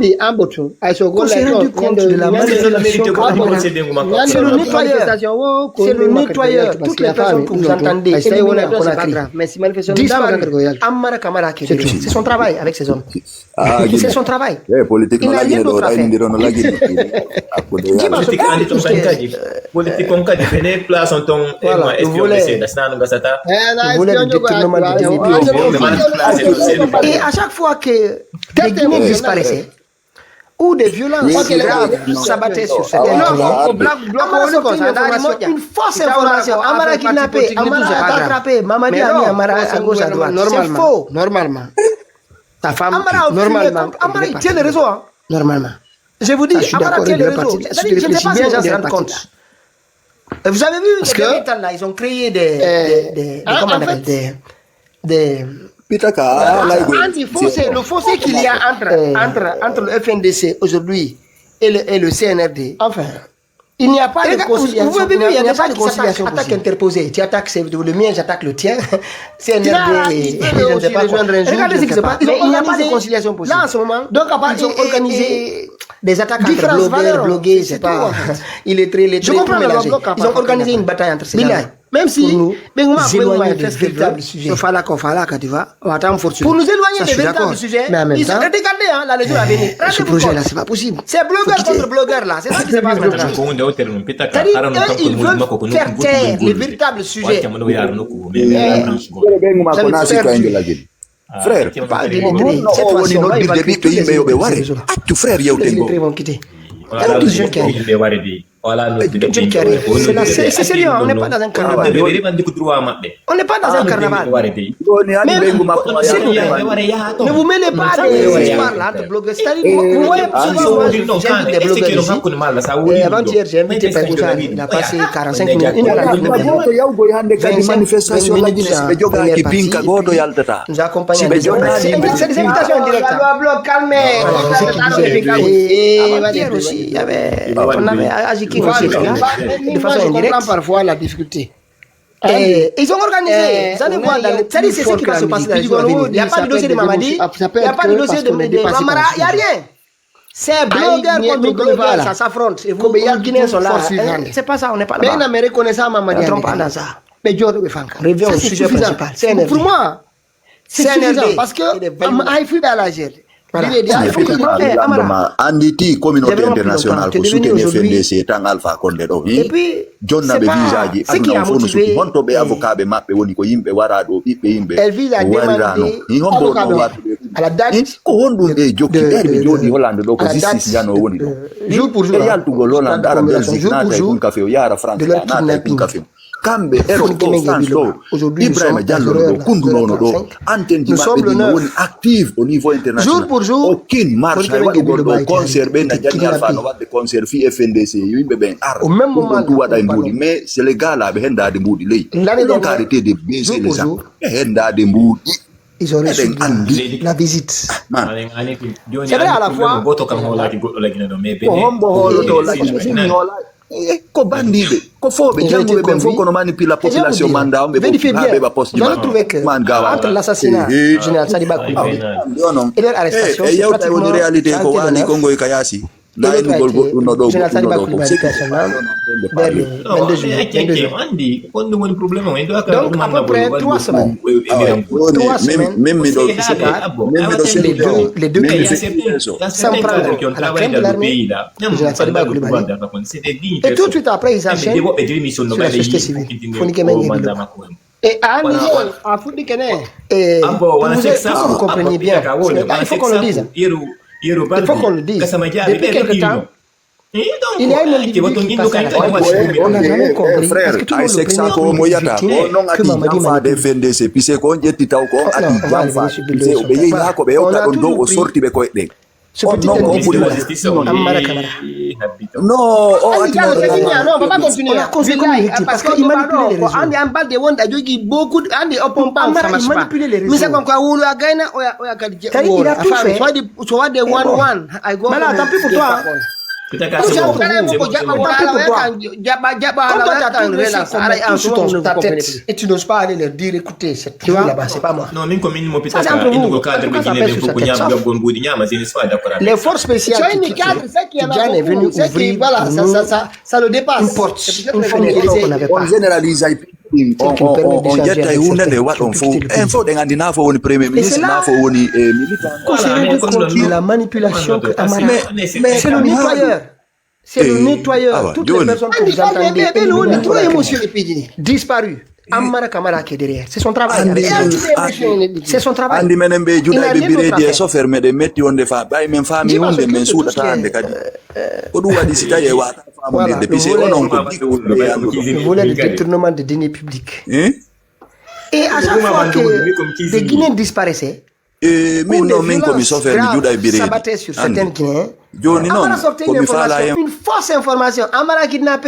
qu'on s'est rendu compte de la c'est le nettoyeur. C'est le nettoyeur. Toutes les personnes que vous entendez, c'est son travail avec ces hommes. C'est son travail. Il n'a rien d'autre à faire. Et à chaque fois que des Guinéens disparaissaient ou des violences s'abattaient sur cette terre, une fausse information, Amara kidnappé, Amara attrapé, Mamadi a mis Amara à gauche à droite. C'est faux. Normalement. Ta femme, normalement. Amara, il tient le réseau. Normalement. Je vous dis, Amara tient le réseau. Je ne sais pas si les gens se rendent compte. Vous avez vu, les militants là, ils ont créé des comment on appelle, des le fossé qu'il y a entre le FNDC aujourd'hui et le CNRD. Enfin, il n'y a pas de conciliation. Vous avez vu, il n'y a pas de conciliation. Attaque interposée. Tu attaques le mien, j'attaque le tien. CNRD, je ne sais pas. Regardez ce qui se passe. Il n'y a pas de conciliation possible. Là, en ce moment, donc ils ont organisé des attaques entre blogueurs, blogués, c'est pas illettrés, je comprends le bloc. Ils ont organisé une bataille entre ces gens. Même si pour nous éloigner des véritables sujets. Pour nous éloigner des véritables sujets, ils ont regardé là les jours à venir. Ce projet là, c'est pas possible. C'est blogueur contre blogueur là, c'est ça qui se passe maintenant. Ils veulent faire taire les véritables sujets. Frère, cette fois-ci, on va évacuer tous les électrons. Frère, ils vont quitter. Il y a d'autres jeunes qui arrivent. C'est sérieux, on n'est pas dans un carnaval. On n'est pas dans un carnaval. Ne vous mêlez pas des histoires là de blogueurs. C'est-à-dire, vous voyez souvent, j'invite des blogueurs ici. Et avant-hier, j'ai invité Pagoussa. Il a passé 45 minutes, une heure à nous accompagnons des gens. C'est des invitations en direct. Calmez. Aussi, il y avait, on avait Ajikin aussi là, de façon indirecte. Parfois la difficulté. Et ils ont organisé, vous allez voir, c'est ce qui va se passer dans les jours à venir. Il n'y a pas de dossier de Mamadi, il n'y a pas de dossier de Mamara, il n'y a rien. C'est blogueur contre blogueur, ça s'affronte. Et vous, les Guinéens sont là. C'est pas ça, on n'est pas là. Mais en Amérique, on est ça, Mamadi. On ne trompe pas dans ça. Mais Dieu de Fank. Reviens au sujet principal. Pour moi, c'est suffisant parce que il faut aller à l'Algérie. Anditi communauté internationale ko soutenu FNDC tan Alpha Condé do wi jonna be visa ji aduna fonu suti honto be avocat be mabbe woni ko yimbe wara do bibbe yimbe warano ni hombo no watude ala date ko hondu e jokki be jodi Hollande do ko justice jano woni do jour pour jour yaltu go Hollande ara Belgique na tay kun café o yara France na tay kun café kambe ero ko France do Ibrahima Diallo do kundu nono do antenne ji mabbe ni woni active au niveau international jour pour jour aucune marche ay wadi go do concert ben na jani Alpha no wadde concert fi FNDC yimbe ben ar au même moment du wada mbudi mais c'est les gars là be henda de mbudi lay donc arrêter de baiser les gens henda de mbudi ils ont reçu la visite. C'est vrai à la fois. Ko bandide ko fobe jango be fo kono manipule la population manda on be ba poste du entre l'assassinat du général Sadiba Coulibaly et leur arrestation c'est pratiquement une réalité ko wani Congo kayasi la en gol go no do général Sadiba Coulibaly personnellement vers le 22 juillet donc à peu près 3 semaines même les deux pays sans prendre à la fin de l'armée général Sadiba Coulibaly et tout de suite après ils enchaînent sur la société civile et à un niveau à Foudikene et vous comprenez bien il faut qu'on le dise depuis quelque temps Il y a une individu qui passe à la télé. On n'a jamais compris. Parce que tout le monde le FNDC puis c'est qu'on dit tita ko ati jamfa c'est obéi na ko be ota do o sorti be ko de non on va pas continuer parce que il manipule les réseaux. On parle de wanda jogi beaucoup andi opompa ça marche pas mais c'est comme quoi wulu againa oya kadije il a tout fait soit de one I go mais là tant pis pour toi et tu n'oses pas aller leur dire écoutez cette tribu là-bas c'est pas moi. Les forces spéciales qui est venu ouvrir ça le dépasse une porte une fenêtre qu'on n'avait pas. On généralise on jette une de what on faut info dengan dinafo on premier ministre nafo on militant. La manipulation que Amara c'est le nettoyeur. C'est le nettoyeur. Toutes les personnes que vous entendez disparu. Amara Kamara qui est derrière. C'est son travail. C'est son travail. Andi menembe juda bibire die so ferme de metti on de fa bay men fami on de men souda ta ande kadi. Ko du wadi sita ye wa fami de depuis on on ko le volet de détournement de deniers publics. Et à chaque fois que des Guinéens disparaissaient, mais non men comme so ferme juda bibire s'abattait sur certains Guinéens. Joni non une fausse information. Amara kidnappé